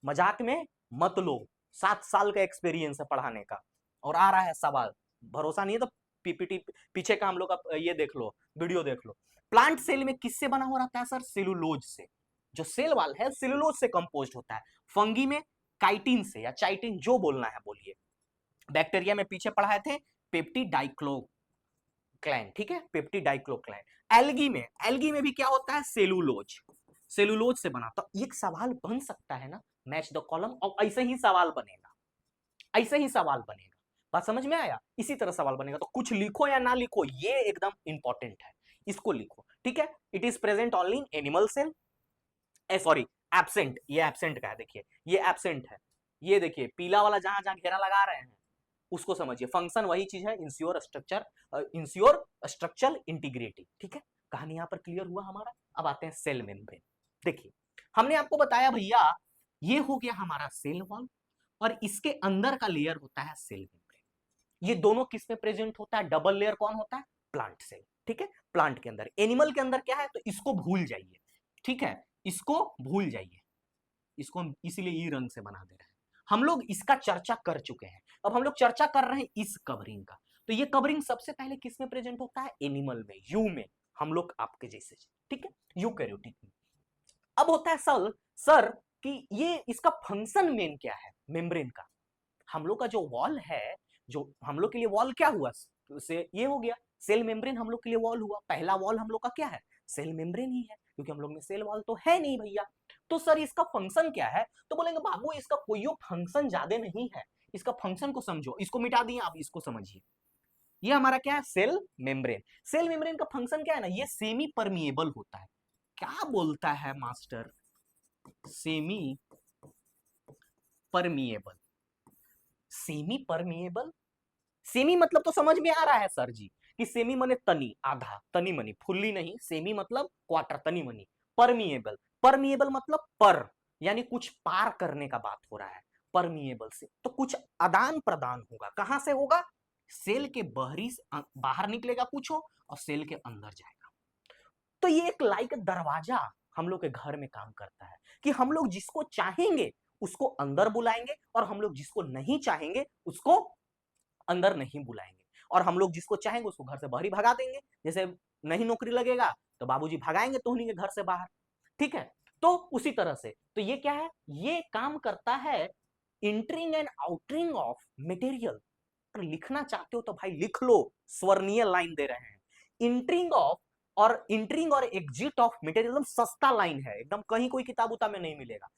मजाक में मत लो, 7 साल का एक्सपीरियंस है पढ़ाने का, और आ रहा है सवाल। भरोसा नहीं है तो पीपीटी पीछे का हम लोग का ये देख लो, वीडियो देख लो। प्लांट सेल में किससे बना हो रहता है सर, सेलुलोज से। जो सेल वाल है सेलुलोज से कंपोज होता है। फंगी में काइटिन से या चाइटिन, जो बोलना है बोलिए। बैक्टीरिया में पीछे पढ़ाए थे पेप्टिडाइक्लोक्लाइन, ठीक है, पेप्टिडाइक्लोक्लाइन। एल्गी में भी क्या होता है, सेलुलोज, सेलुलोज से बना। तो एक सवाल बन सकता है ना, मैच द कॉलम, और ऐसे ही सवाल बनेगा, ऐसे ही सवाल बनेगा। बात समझ में आया, इसी तरह सवाल बनेगा। तो कुछ लिखो या ना लिखो, ये एकदम इंपॉर्टेंट है, इसको लिखो। ठीक है, it is present only in animal cell, sorry absent, ये एब्सेंट का है, देखिए ये एब्सेंट है। ये देखिए पीला वाला जहां जहां घेरा लगा रहे हैं उसको समझिए, फंक्शन वही चीज है, ensure structure, ensure structural integrity. ठीक है, कहानी यहां पर क्लियर हुआ हमारा। अब आते हैं सेल मेम्ब्रेन। देखिए हमने आपको बताया भैया, ये हो गया हमारा सेल वॉल, और इसके अंदर का लेयर होता है सेल मेम्ब्रेन। ये दोनों किस में प्रेजेंट होता है, डबल लेयर कौन होता है, प्लांट सेल। ठीक है, प्लांट के अंदर। एनिमल के अंदर क्या है, तो इसको भूल जाइए, ठीक है, इसको भूल जाइए, इसको हम इसीलिए ई रंग से बना दे रहे हैं। हम लोग इसका चर्चा कर चुके हैं, अब हम लोग चर्चा कर रहे हैं इस कवरिंग का। तो ये कवरिंग सबसे पहले किस में प्रेजेंट होता है, एनिमल में, यू में, हम लोग आपके जैसे, ठीक है, यूकैरियोटिक में। अब होता है सर कि ये इसका फंक्शन मेन क्या है मेम्ब्रेन का। हम लोग का जो वॉल है, जो हम लोग के लिए वॉल क्या हुआ, से ये हो गया सेल मेम्ब्रेन, हम लोग के लिए वॉल हुआ। पहला वॉल हम लोग का क्या है, सेल मेम्ब्रेन ही है, क्योंकि हम लोग में सेल वॉल तो है नहीं भैया। तो सर इसका फंक्शन क्या है, तो बोलेंगे बाबू इसका कोई फंक्शन ज्यादा नहीं है, इसका फंक्शन को समझो, इसको मिटा दिए आप, इसको समझिए। ये हमारा क्या है, सेल मेम्ब्रेन। सेल मेम्ब्रेन का फंक्शन क्या है ना, ये सेमी परमिएबल होता है। क्या बोलता है master, semi permeable, semi permeable, semi मतलब तो समझ में आ रहा है सर जी, कि सेमी मने तनी, आधा, तनी मनी, फुल्ली नहीं, सेमी मतलब क्वार्टर, तनी मनी। परमिएबल, परमिएबल मतलब पर, यानी कुछ पार करने का बात हो रहा है परमिएबल से, तो कुछ आदान प्रदान होगा, कहां से होगा, सेल के बाहरी बाहर निकलेगा कुछ हो, और सेल के अंदर जाएगा। तो ये एक लाइक दरवाजा हम लोग के घर में काम करता है, कि हम लोग जिसको चाहेंगे उसको अंदर बुलाएंगे, और हम लोग जिसको नहीं चाहेंगे उसको अंदर नहीं बुलाएंगे, और हम लोग जिसको चाहेंगे उसको घर से बाहर ही भगा देंगे। जैसे नहीं नौकरी लगेगा तो बाबूजी भगाएंगे तो उन्हीं के घर से बाहर। ठीक है, तो उसी तरह से तो ये क्या है, ये काम करता है entering and outer ring of material. अगर लिखना चाहते हो तो भाई लिख लो, स्वर्णीय लाइन दे रहे हैं। इंटरिंग ऑफ और इंटरिंग और एग्जिट ऑफ मटेरियल, एकदम सस्ता लाइन है, एकदम कहीं कोई किताब उताब में नहीं मिलेगा।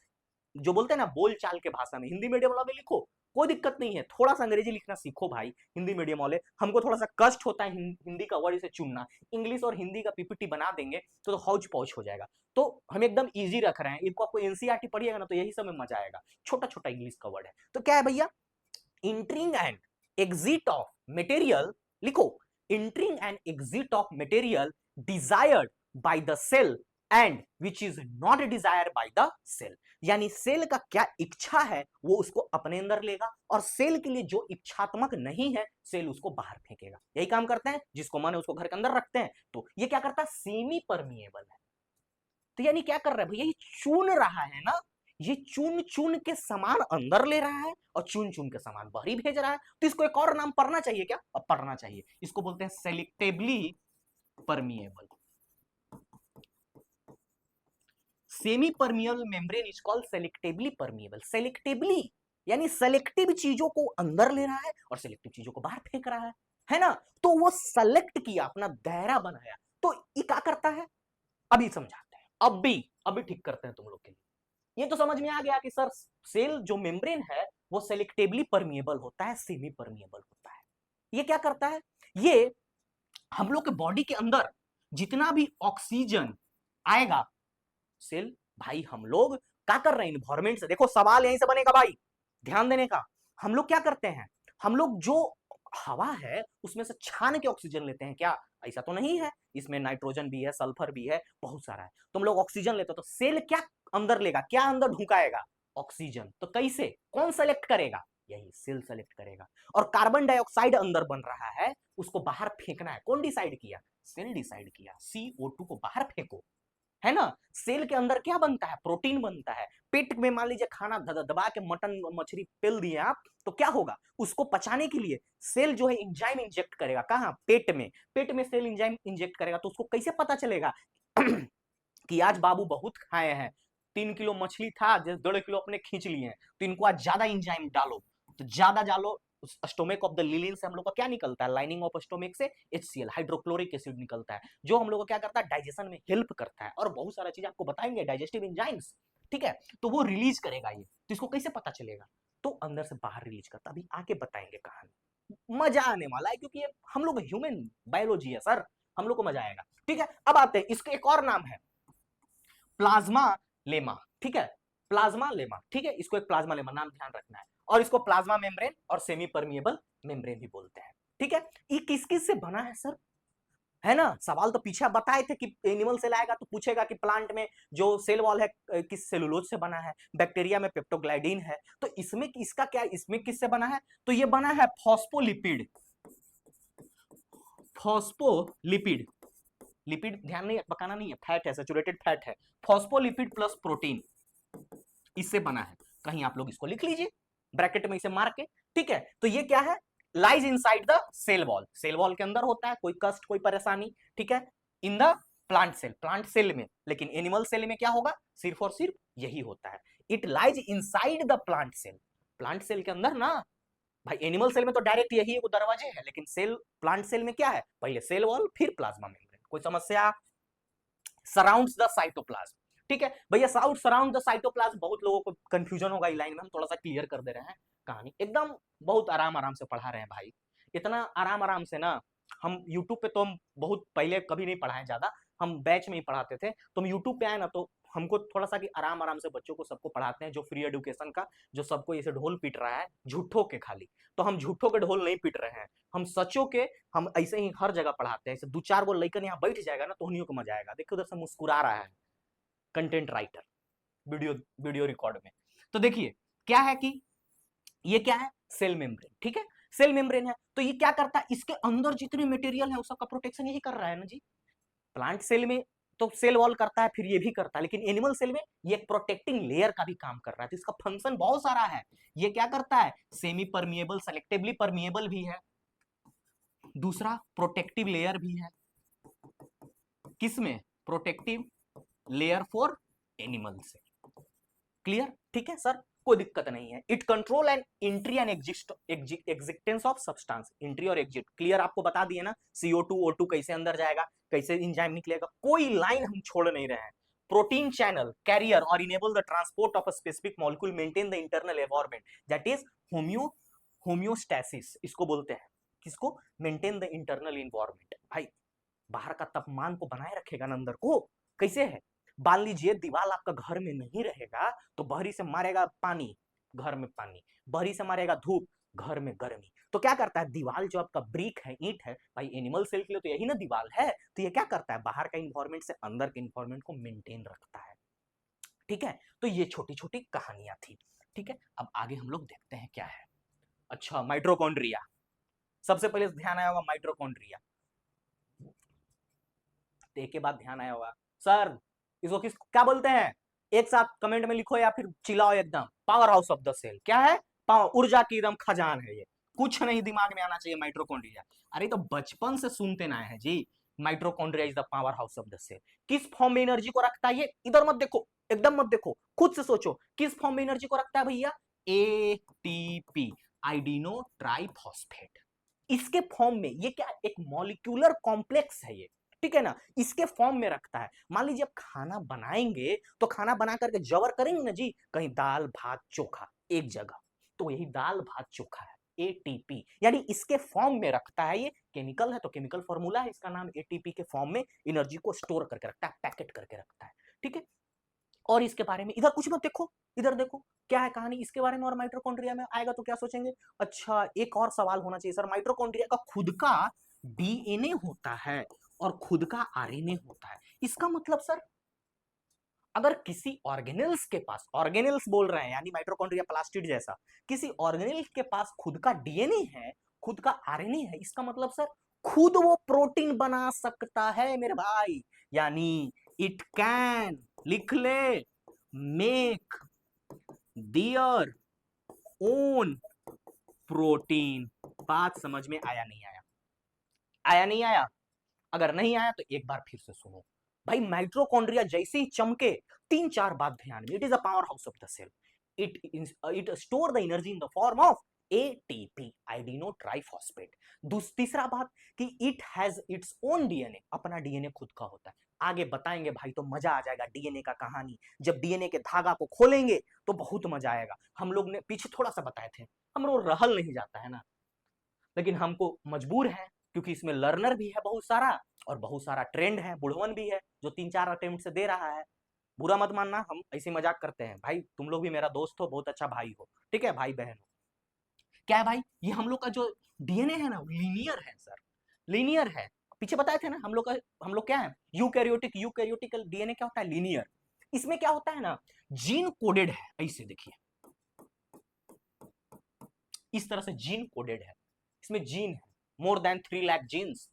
जो बोलते हैं ना बोल चाल के भाषा में, हिंदी मीडियम वाला में लिखो, कोई दिक्कत नहीं है, थोड़ा सा अंग्रेजी लिखना सीखो भाई हिंदी मीडियम वाले। हमको थोड़ा सा कष्ट होता है हिंदी का वर्ड इसे चुनना, इंग्लिश और हिंदी का पीपीटी बना देंगे तो हौच पौच हो जाएगा। तो हम एकदम इजी रख रहे हैं इनको, आपको एनसीईआरटी पढ़िएगा ना तो यही सब में मजा आएगा, छोटा छोटा इंग्लिश का वर्ड है। तो क्या है भैया, entering and exit of material, लिखो, entering and exit of material desired by the cell and which is not desire by the cell, यानी सेल का क्या इच्छा है वो उसको अपने अंदर लेगा, और सेल के लिए जो इच्छात्मक नहीं है सेल उसको बाहर फेंकेगा। यही काम करते हैं, जिसको मन है उसको घर के अंदर रखते हैं। तो ये क्या करता है, सेमी परमिएबल है। तो यानी क्या कर रहा है भैया, ये चुन रहा है ना, ये चुन चुन के सामान अंदर ले रहा है और चुन चुन के सामान बाहरी भेज रहा है। तो इसको एक और नाम पढ़ना चाहिए क्या, अब पढ़ना चाहिए, इसको बोलते हैं selectively permeable. Semi permeable membrane is called selectively permeable. Selectively यानी सेलेक्टिव चीजों को अंदर ले रहा है और सेलेक्टिव चीजों को बाहर फेंक रहा है ना। तो वो सेलेक्ट किया, अपना दायरा बनाया, तो ये क्या करता है अभी समझाते हैं, अभी ठीक करते हैं तुम लोग के लिए। ये तो समझ में आ गया कि सर सेल जो मेम्ब्रेन है वो सेलेक्टिवली परमिएबल होता है, सेमी परमिएबल होता है। ये क्या करता है, ये हम लोग के बॉडी के अंदर जितना भी ऑक्सीजन आएगा, सेल भाई हम लोग क्या कर रहे हैं इन्वायरमेंट से, देखो सवाल यहीं से बनेगा भाई, ध्यान देने का। हम लोग क्या करते हैं, हम लोग जो हवा है उसमें से छान के ऑक्सीजन लेते हैं क्या, ऐसा तो नहीं है, इसमें नाइट्रोजन भी है, सल्फर भी है, बहुत सारा है। तुम लोग ऑक्सीजन लेते हो, तो सेल क्या अंदर लेगा, क्या अंदर ढुकाएगा, ऑक्सीजन। तो कैसे, कौन सेलेक्ट करेगा, यही सेल सेलेक्ट करेगा। और कार्बन डाइऑक्साइड अंदर बन रहा है, उसको बाहर फेंकना है, कौन डिसाइड किया, सेल डिसाइड किया, CO2 को बाहर फेंको, है ना। सेल के अंदर क्या बनता है, प्रोटीन बनता है। पेट में मान लीजिए खाना दबा के मटन मछली पेल दिए आप, तो क्या होगा, उसको पचाने के लिए सेल जो है एंजाइम इंजेक्ट करेगा, कहां, पेट में। पेट में सेल एंजाइम इंजेक्ट करेगा, तो उसको कैसे पता चलेगा कि आज बाबू बहुत खाए हैं, 3 किलो मछली था, 1.5 किलो अपने खींच लिए हैं, तो इनको आज ज्यादा एंजाइम डालो, तो ज्यादा डालो। स्टोमिक ऑफ द लिलिन से हम लोग का क्या निकलता है, लाइनिंग ऑफ स्टोमिक से HCl हाइड्रोक्लोरिक एसिड निकलता है, जो हम लोग को क्या करता है, डाइजेशन में हेल्प करता है, और बहुत सारा चीज आपको बताएंगे, डाइजेस्टिव एंजाइम्स, ठीक है। तो वो रिलीज करेगा ये, तो इसको कैसे पता चलेगा, तो अंदर से बाहर रिलीज करता, अभी आगे बताएंगे कहानी, मजा आने वाला है, क्योंकि ये हम लोग ह्यूमन बायोलॉजी है सर, हम लोग को मजा आएगा, ठीक है। अब आते हैं, इसका एक और नाम है प्लाज्मा लेमा, ठीक है, प्लाज्मा लेमा, ठीक है, इसको एक प्लाज्मा लेमा नाम ध्यान रखना है, और इसको प्लाज्मा मेम्ब्रेन और सेमी परमिएबल मेम्ब्रेन भी बोलते हैं, ठीक है। ये किस किस से बना है सर, है ना, सवाल तो पीछे बताए थे कि एनिमल सेल आएगा तो पूछेगा कि प्लांट में जो सेल वॉल है किस सेलुलोज से बना है, बैक्टीरिया में पेप्टोग्लाइडिन है, तो इसमें इसका क्या, इसमें किससे बना है, तो ये बना है फॉस्फोलिपिड, फॉस्फोलिपिड, लिपिड ध्यान नहीं पकाना नहीं है, फैट है, सैचुरेटेड फैट है, फॉस्फोलिपिड प्लस प्रोटीन, इससे बना है। कहीं आप लोग इसको लिख लीजिए ब्रैकेट में इसे मार के, ठीक है। तो ये क्या है, lies inside the cell wall, cell wall के अंदर होता है, कोई कष्ट कोई परेशानी, ठीक है, इन द प्लांट सेल में, लेकिन एनिमल सेल में क्या होगा, सिर्फ और सिर्फ यही होता है, it lies inside the plant cell के अंदर ना भाई, एनिमल सेल में तो डायरेक्ट यही एक दरवाजे है, लेकिन सेल प्लांट सेल में क्या है, पहले सेल वॉल फिर प्लाज्मा मेम्ब्रेन। कोई समस्या, सराउंड्स द साइटोप्लाज्म, ठीक है भैया, सराउंड द साइटोप्लाज्म, बहुत लोगों को कंफ्यूजन होगा इस लाइन में, हम थोड़ा सा क्लियर कर दे रहे हैं कहानी, एकदम बहुत आराम आराम से पढ़ा रहे हैं भाई, इतना आराम आराम से ना, हम यूट्यूब पे तो हम बहुत पहले कभी नहीं पढ़ाए ज्यादा, हम बैच में ही पढ़ाते थे, तो हम यूट्यूब पे आए ना, तो हमको थोड़ा सा कि आराम आराम से बच्चों को सबको पढ़ाते हैं, जो फ्री एजुकेशन का, जो सबको ऐसे ढोल पीट रहा है झूठों के खाली, तो हम झूठों के ढोल नहीं पीट रहे हैं, हम सचों के, हम ऐसे ही हर जगह पढ़ाते हैं, ऐसे 2-4 गो लइकन यहाँ बैठ जाएगा ना तो उन्हीं को मजा आएगा, देखो उधर से मुस्कुरा रहा है content writer, video video record में। तो देखिए क्या है कि ये क्या है, सेल मेम्ब्रेन, ठीक है, सेल मेम्ब्रेन है, तो ये क्या करता है, इसके अंदर जितने मटेरियल है उस सबका प्रोटेक्शन यही कर रहा है ना जी। प्लांट सेल में तो सेल वॉल करता है, फिर ये भी करता है, लेकिन एनिमल सेल में ये एक प्रोटेक्टिंग लेयर का भी काम कर रहा है, तो इसका फंक्शन बहुत सारा है। ये क्या करता है, सेमी परमिएबल, सेलेक्टिवली परमिएबल भी है, दूसरा प्रोटेक्टिव लेयर भी है, किसमें, प्रोटेक्टिव लेयर फॉर एनिमल से, क्लियर, ठीक है सर, कोई दिक्कत नहीं है। It control and entry and existence of substance, entry और एग्जिट क्लियर आपको बता दिए ना, CO2 O2 कैसे अंदर जाएगा, कैसे एंजाइम निकलेगा, कोई लाइन हम छोड़ नहीं रहे हैं। प्रोटीन चैनल कैरियर और enable the transport of a specific molecule, maintain the internal environment, that is homeostasis, इसको बोलते हैं, किसको, मेंटेन द इंटरनल एनवायरनमेंट, भाई बाहर का तापमान को बनाए रखेगा ना अंदर को, कैसे है, मान लीजिए दीवार आपका घर में नहीं रहेगा तो बहरी से मारेगा पानी, घर में पानी, बहरी से मारेगा धूप, घर में गर्मी। तो क्या करता है, दीवार जो आपका ब्रिक है, ईंट है भाई, एनिमल सेल के लिए तो यही ना दीवार है, तो ये क्या करता है, बाहर का इन्वायरमेंट से अंदर के इन्वायरमेंट को मेंटेन रखता है। ठीक है, तो ये छोटी छोटी कहानियां थी। ठीक है, अब आगे हम लोग देखते हैं क्या है। अच्छा, माइटोकॉन्ड्रिया, सबसे पहले ध्यान आया होगा माइटोकॉन्ड्रिया, एक के बाद ध्यान आया होगा सर इसको किस क्या बोलते हैं, एक साथ कमेंट में लिखो या फिर चिल्लाओ एकदम, power house of the cell क्या है, पावर, ऊर्जा की एकदम खजान है ये, कुछ नहीं दिमाग में आना चाहिए माइटोकॉन्ड्रिया। अरे तो बचपन से सुनते ना है जी, mitochondria is the power house of the cell. किस फॉर्म में एनर्जी को रखता है ये, इधर मत देखो, एकदम मत देखो, खुद से सोचो किस फॉर्म में एनर्जी को रखता है भैया, एटीपी, आइडिनो ट्राइफॉस्फेट, इसके फॉर्म में। ये क्या, एक मॉलिक्यूलर कॉम्प्लेक्स है ये, ठीक है ना, इसके फॉर्म में रखता है। मान लीजिए आप खाना बनाएंगे तो खाना बना करके जबर करेंगे ना जी, कहीं दाल भात चोखा एक जगह, तो यही दाल भात चोखा है, एटीपी, यानी इसके फॉर्म में रखता है। ये केमिकल है तो केमिकल फॉर्मूला है इसका नाम, एटीपी के फॉर्म में एनर्जी को स्टोर करके रखता है, पैकेट करके रखता है। ठीक है, और इसके बारे में इधर कुछ मत देखो, इधर देखो क्या है कहानी इसके बारे में। और माइटोकॉन्ड्रिया में आएगा तो क्या सोचेंगे, अच्छा एक और सवाल होना चाहिए सर, माइटोकॉन्ड्रिया का खुद का डीएनए होता है और खुद का आरएनए होता है, इसका मतलब सर अगर किसी ऑर्गेनेल्स के पास, ऑर्गेनेल्स बोल रहे हैं यानी माइटोकॉन्ड्रिया प्लास्टिड जैसा, किसी ऑर्गेनेल के पास खुद का डीएनए है, खुद का आरएनए है, इसका मतलब सर खुद वो प्रोटीन बना सकता है मेरे भाई, यानी इट कैन, लिख ले, मेक दियर ओन प्रोटीन। बात समझ में आया नहीं आया, आया नहीं आया, अगर नहीं आया तो एक बार फिर से सुनो भाई। माइटोकॉन्ड्रिया जैसे ही चमके, तीन चार बात ध्यान में, it is a power house of the cell, it store the energy in the form of ATP, adenosine triphosphate. तीसरा बात कि it has its own DNA, अपना डीएनए खुद का होता है। आगे बताएंगे भाई तो मजा आ जाएगा डीएनए का कहानी, जब डीएनए के धागा को खोलेंगे तो बहुत मजा आएगा। हम लोग ने पीछे थोड़ा सा बताए थे, हम लोग रहल नहीं जाता है ना, लेकिन हमको मजबूर है क्योंकि इसमें लर्नर भी है बहुत सारा, और बहुत सारा ट्रेंड है, बुढ़वन भी है जो 3-4 अटेम्प्ट से दे रहा है। बुरा मत मानना, हम ऐसे मजाक करते हैं भाई, तुम लोग भी मेरा दोस्त हो, बहुत अच्छा भाई हो, ठीक है भाई बहन हो। क्या है भाई, ये हम लोग का जो डीएनए है ना लीनियर है सर, लीनियर है। पीछे बताए थे ना हम लोग का, हम लोग क्या है, यूकैरियोटिक डीएनए क्या होता है, लीनियर। इसमें क्या होता है ना, जीन कोडेड है, ऐसे देखिए इस तरह से जीन कोडेड है, इसमें जीन है मोर देन 3 लाख जीन्स,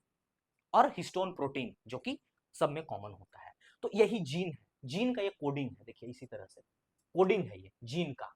और हिस्टोन प्रोटीन जो कि सब में कॉमन होता है। तो यही जीन है, जीन का ये कोडिंग है, देखिए इसी तरह से कोडिंग है ये जीन का।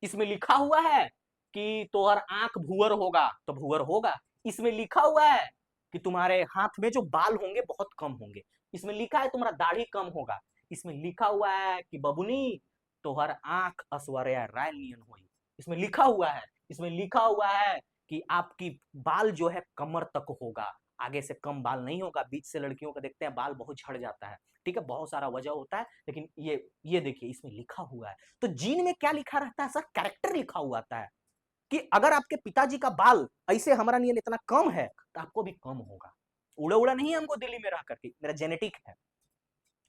इसमें लिखा हुआ है कि तुम्हारा आंख भूअर होगा तो भूअर होगा, इसमें लिखा हुआ है कि तुम्हारे हाथ में जो बाल होंगे बहुत कम होंगे, इसमें लिखा है तुम्हारा दाढ़ी कम होगा, इसमें लिखा हुआ है कि बबुनी तोहर आंख ऐश्वर्या राय नियन होई, इसमें लिखा हुआ है, इसमें लिखा हुआ है कि आपकी बाल जो है कमर तक होगा, आगे से कम बाल नहीं होगा। बीच से लड़कियों का देखते हैं बाल बहुत झड़ जाता है, ठीक है, बहुत सारा वजह होता है, लेकिन ये देखिए इसमें लिखा हुआ है। तो जीन में क्या लिखा रहता है सर, कैरेक्टर लिखा हुआ आता है कि अगर आपके पिताजी का बाल ऐसे हमारा नियन इतना कम है तो आपको भी कम होगा। उड़ा उड़ा नहीं है हमको दिल्ली में रह करके, मेरा जेनेटिक है,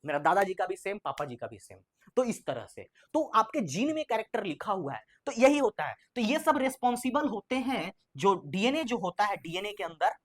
मेरा दादाजी का भी सेम, पापा जी का भी सेम। तो इस तरह से तो आपके जीन में कैरेक्टर लिखा हुआ है, तो यही होता है। तो ये सब रिस्पॉन्सिबल होते हैं, जो डीएनए जो होता है, डीएनए के अंदर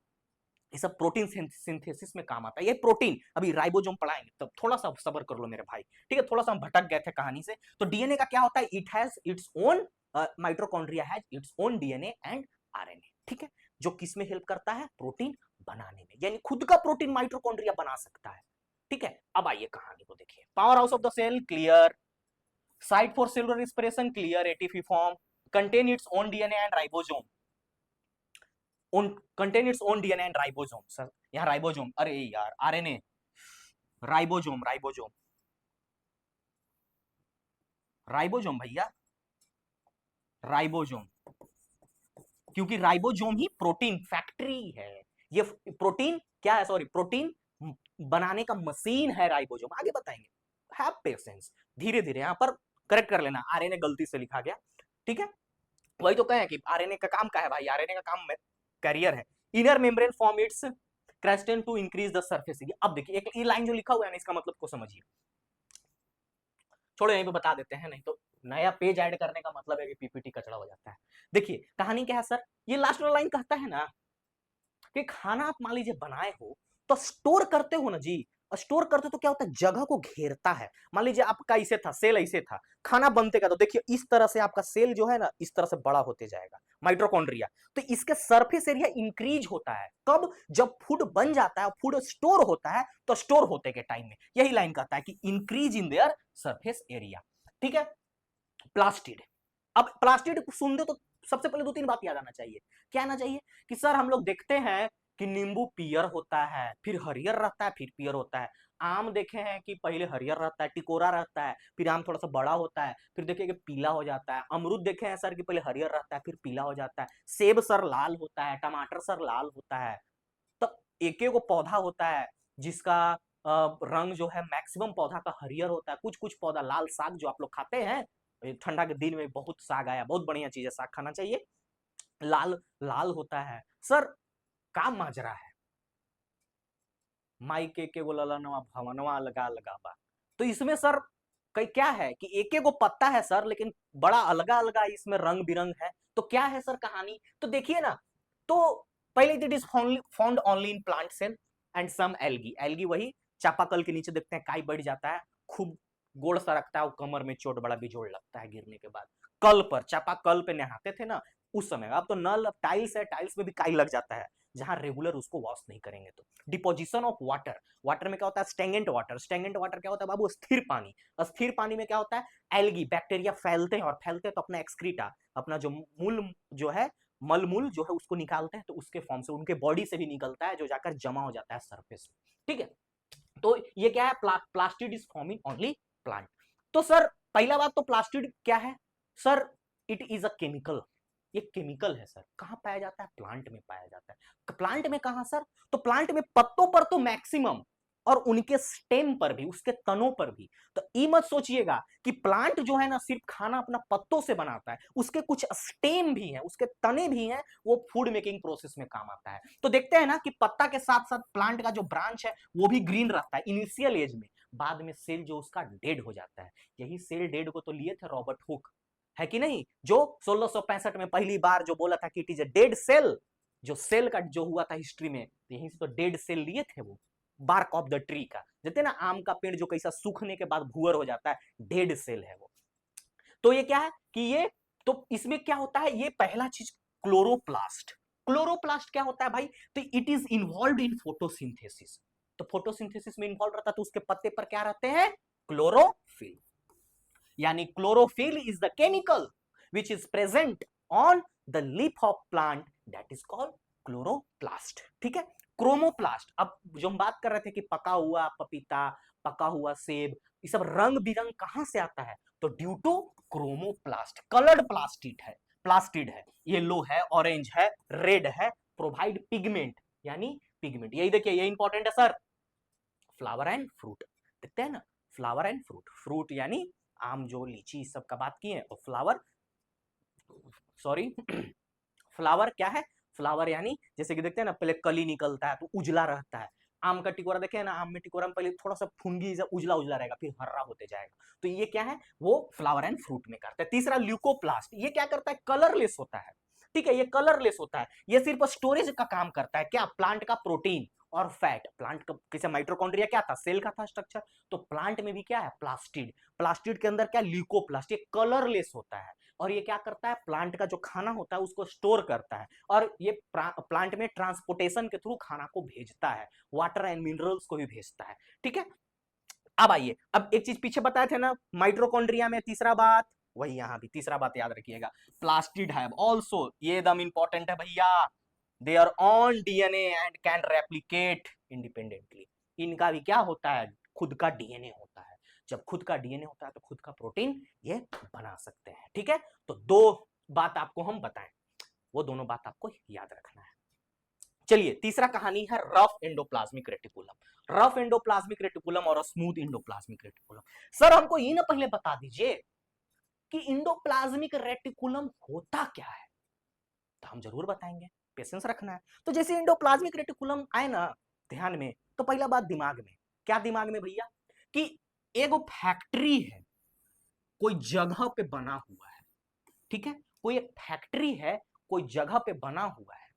ये सब प्रोटीन सिंथेसिस में काम आता है। ये प्रोटीन अभी राइबोसोम पढ़ाएंगे, तब थोड़ा सा सब्र कर लो मेरे भाई, ठीक है, थोड़ा सा हम भटक गए थे कहानी से। तो डीएनए का क्या होता है, it has its own, mitochondria has its own DNA and RNA, ठीक है, जो किस में हेल्प करता है, प्रोटीन बनाने में, यानी खुद का प्रोटीन माइटोकॉन्ड्रिया बना सकता है। ठीक है, अब आइए कहानी को देखिए। Power house of the cell clear, site for cellular respiration clear, ATP form, contain its own DNA and ribosome, contain its own DNA and ribosome. Sir यहाँ राइबोसोम, अरे यार आरएनए, राइबोसोम, राइबोसोम, राइबोसोम भैया, ribosome, क्योंकि ribosome ही protein factory है, ये protein क्या है, सॉरी प्रोटीन बनाने का मशीन है राइबोसोम, आगे बताएंगे, हैव पेशेंस, धीरे धीरे यहाँ पर करेक्ट कर लेना, आरएनए गलती से लिखा गया, ठीक है। वही तो कहें कि आरएनए का काम क्या है भाई, आरएनए का काम कैरियर है, inner membrane form its cristae to increase the surface area. अब देखिए एक ये लाइन जो लिखा हुआ है ना, इसका मतलब को समझिए, छोड़ो यहीं पे बता देते हैं, नहीं तो नया पेज ऐड करने का मतलब है कि पीपीटी कचड़ा हो जाता है। देखिए कहानी क्या है सर, ये लास्ट वाला लाइन कहता है ना कि खाना आप मान लीजिए बनाए हो तो स्टोर करते हो ना जी, स्टोर करते हो तो क्या होता है, जगह को घेरता है। मान लीजिए आपका इसे था, सेल ऐसे था, खाना बनते का तो देखिए इस तरह से आपका सेल जो है ना इस तरह से बड़ा होते जाएगा, माइटोकॉन्ड्रिया। तो इसके सरफेस एरिया इंक्रीज होता है कब, जब फूड बन जाता है, फूड स्टोर होता है, तो स्टोर होते के टाइम में यही लाइन कहता है कि increase in their surface area. ठीक है, प्लास्टिड। अब प्लास्टिड सुनते तो सबसे पहले दो तीन बात याद आना चाहिए। क्या आना चाहिए कि सर हम लोग देखते हैं कि नींबू पियर होता है, फिर हरियर रहता है, फिर पियर होता है। आम देखे हैं कि पहले हरियर रहता है, टिकोरा रहता है, फिर आम थोड़ा सा बड़ा होता है, फिर देखिए कि पीला हो जाता है। अमरूद देखे हैं सर कि पहले हरियर रहता है, फिर पीला हो जाता है। सेब सर लाल होता है, टमाटर सर लाल होता है। तो एक एक पौधा होता है जिसका रंग जो है मैक्सिमम पौधा का हरियर होता है, कुछ कुछ पौधा लाल। साग जो आप लोग खाते हैं, ठंडा के दिन में बहुत साग आया, बहुत बढ़िया चीज है, साग खाना चाहिए। लाल लाल होता है सर। का माजरा है, माई के गो ललनवा भवनवा लगा लगा बा। तो इसमें सर कई क्या है कि एक एक पत्ता है सर, लेकिन बड़ा अलगा अलगा इसमें रंग बिरंग है। तो क्या है सर कहानी, तो देखिए ना। तो पहले it is found only in plant cell and some algae. Algae वही चापाकल के नीचे देखते हैं काई बढ़ जाता है, खूब गोड़ सा रखता है, कमर में चोट बड़ा बिजोड़ लगता है गिरने के बाद। कल पर चापाकल पे नहाते थे ना उस समय, अब तो नल, अब टाइल्स है, टाइल्स में भी काई लग जाता है जहां रेगुलर उसको वॉश नहीं करेंगे तो। डिपोजिशन ऑफ वाटर, वाटर में क्या होता है, स्टेंगेंट वाटर। स्टेंगेंट वाटर क्या होता है बाबू, स्थिर पानी। स्थिर पानी में क्या होता है, एल्गी, बैक्टीरिया फैलते हैं, और फैलते हैं तो अपना एक्सक्रीटा, अपना जो मूल जो है, मलमूल जो है उसको निकालते हैं, तो उसके फॉर्म से उनके बॉडी से भी निकलता है, जो जाकर जमा हो जाता है सरफेस में। ठीक है, तो ये क्या है, plastid is forming only plant. तो सर पहला बात तो प्लास्टिड क्या है sir, it is a chemical. ये केमिकल है सर, कहां पाया जाता है, प्लांट में पाया जाता है। प्लांट में कहां सर, तो प्लांट में पत्तों पर तो मैक्सिमम, और उनके स्टेम पर भी, उसके तनों पर भी। तो ये मत सोचिएगा कि प्लांट जो है ना सिर्फ खाना अपना पत्तों से बनाता है, उसके कुछ स्टेम भी हैं, उसके तने भी हैं, वो फूड मेकिंग प्रोसेस में काम आता है। तो देखते हैं ना कि पत्ता के साथ साथ प्लांट का जो ब्रांच है वो भी ग्रीन रहता है इनिशियल एज में, बाद में सेल जो उसका डेड हो जाता है। यही सेल डेड को तो लिए थे रॉबर्ट हुक, है कि नहीं, जो 1665 में पहली बार जो बोला था कि it is a dead cell. जो सेल का जो हुआ था हिस्ट्री में, तो यहीं से तो डेड सेल लिए थे वो, बार्क ऑफ द ट्री का। जैसे ना आम का पेड़ जो कैसा सूखने के बाद भूअर हो जाता है, डेड सेल है वो। तो ये क्या है कि ये, तो इसमें क्या होता है, ये पहला चीज क्लोरोप्लास्ट। क्लोरोप्लास्ट क्या होता है भाई, तो it is involve in photosynthesis. तो फोटोसिंथेसिस में इन्वॉल्व रहता है, तो उसके पत्ते पर क्या रहते हैं, क्लोरोफिल। यानी chlorophyll is the chemical which is present on the leaf of plant, that is called chloroplast. ठीक है, क्रोमोप्लास्ट। अब जो हम बात कर रहे थे कि पका हुआ पपीता, पका हुआ सेब, ये सब रंग बिरंग कहां से आता है, तो due to chromoplast. Coloured plastid है, प्लास्टिड है, येलो है, ऑरेंज है, रेड है, प्रोवाइड पिगमेंट, यानी पिगमेंट। यही देखिए, ये इंपॉर्टेंट है सर। फ्लावर एंड फ्रूट, देखते हैं ना, फ्लावर एंड फ्रूट, फ्रूट यानी आम जो लीची इस सब का बात किए, और फ्लावर, सॉरी फ्लावर क्या है, फ्लावर यानी जैसे कि देखते हैं ना पहले कली निकलता है तो उजला रहता है। आम का टिकोरा देखे ना, आम में टिकोरा में पहले थोड़ा सा फुंगी उजला उजला रहेगा, फिर हरा होते जाएगा। तो ये क्या है, वो फ्लावर एंड फ्रूट में करता है। तीसरा ल्यूकोप्लास्ट, ये क्या करता है, कलरलेस होता है। ठीक है, ये कलरलेस होता है, ये सिर्फ स्टोरेज का काम करता है, क्या, प्लांट का प्रोटीन और फैट। प्लांट का कैसे, माइटोकॉन्ड्रिया क्या था, सेल का था स्ट्रक्चर, तो प्लांट में भी क्या है, प्लास्टिड। प्लास्टिड के अंदर क्या, ल्यूकोप्लास्ट, ये कलरलेस होता है। और ये क्या करता है, प्लांट का जो खाना होता है उसको स्टोर करता है, और ये प्लांट में ट्रांसपोर्टेशन के थ्रू खाना को भेजता है, वाटर एंड मिनरल्स को भी भेजता है। ठीक है, अब आइए, अब एक चीज पीछे बताए थे ना माइटोकॉन्ड्रिया में, तीसरा बात वही, यहां भी तीसरा बात याद रखिएगा, प्लास्टिड है ऑल्सो, ये एकदम इंपॉर्टेंट है भैया, they are own DNA and can replicate independently. इनका भी क्या होता है, खुद का डीएनए होता है। जब खुद का डीएनए होता है तो खुद का प्रोटीन ये बना सकते हैं। ठीक है, तो दो बात आपको हम बताएं, वो दोनों बात आपको याद रखना है। चलिए, तीसरा कहानी है rough endoplasmic reticulum. Rough endoplasmic reticulum और स्मूथ एंडोप्लाज्मिक रेटिकुलम। सर हमको ये ना पहले बता दीजिए कि इंडोप्लाज्मिक रेटिकुलम होता क्या है, तो हम जरूर बताएंगे, पेशेंस रखना है। तो जैसे इंडोप्लाज्मिक रेटिकुलम आए ना ध्यान में, तो पहला बात दिमाग में क्या, दिमाग में भैया, कि एगो फैक्ट्री है, कोई जगह पे बना हुआ है, ठीक है, कोई एक फैक्ट्री है, कोई जगह पे बना हुआ है,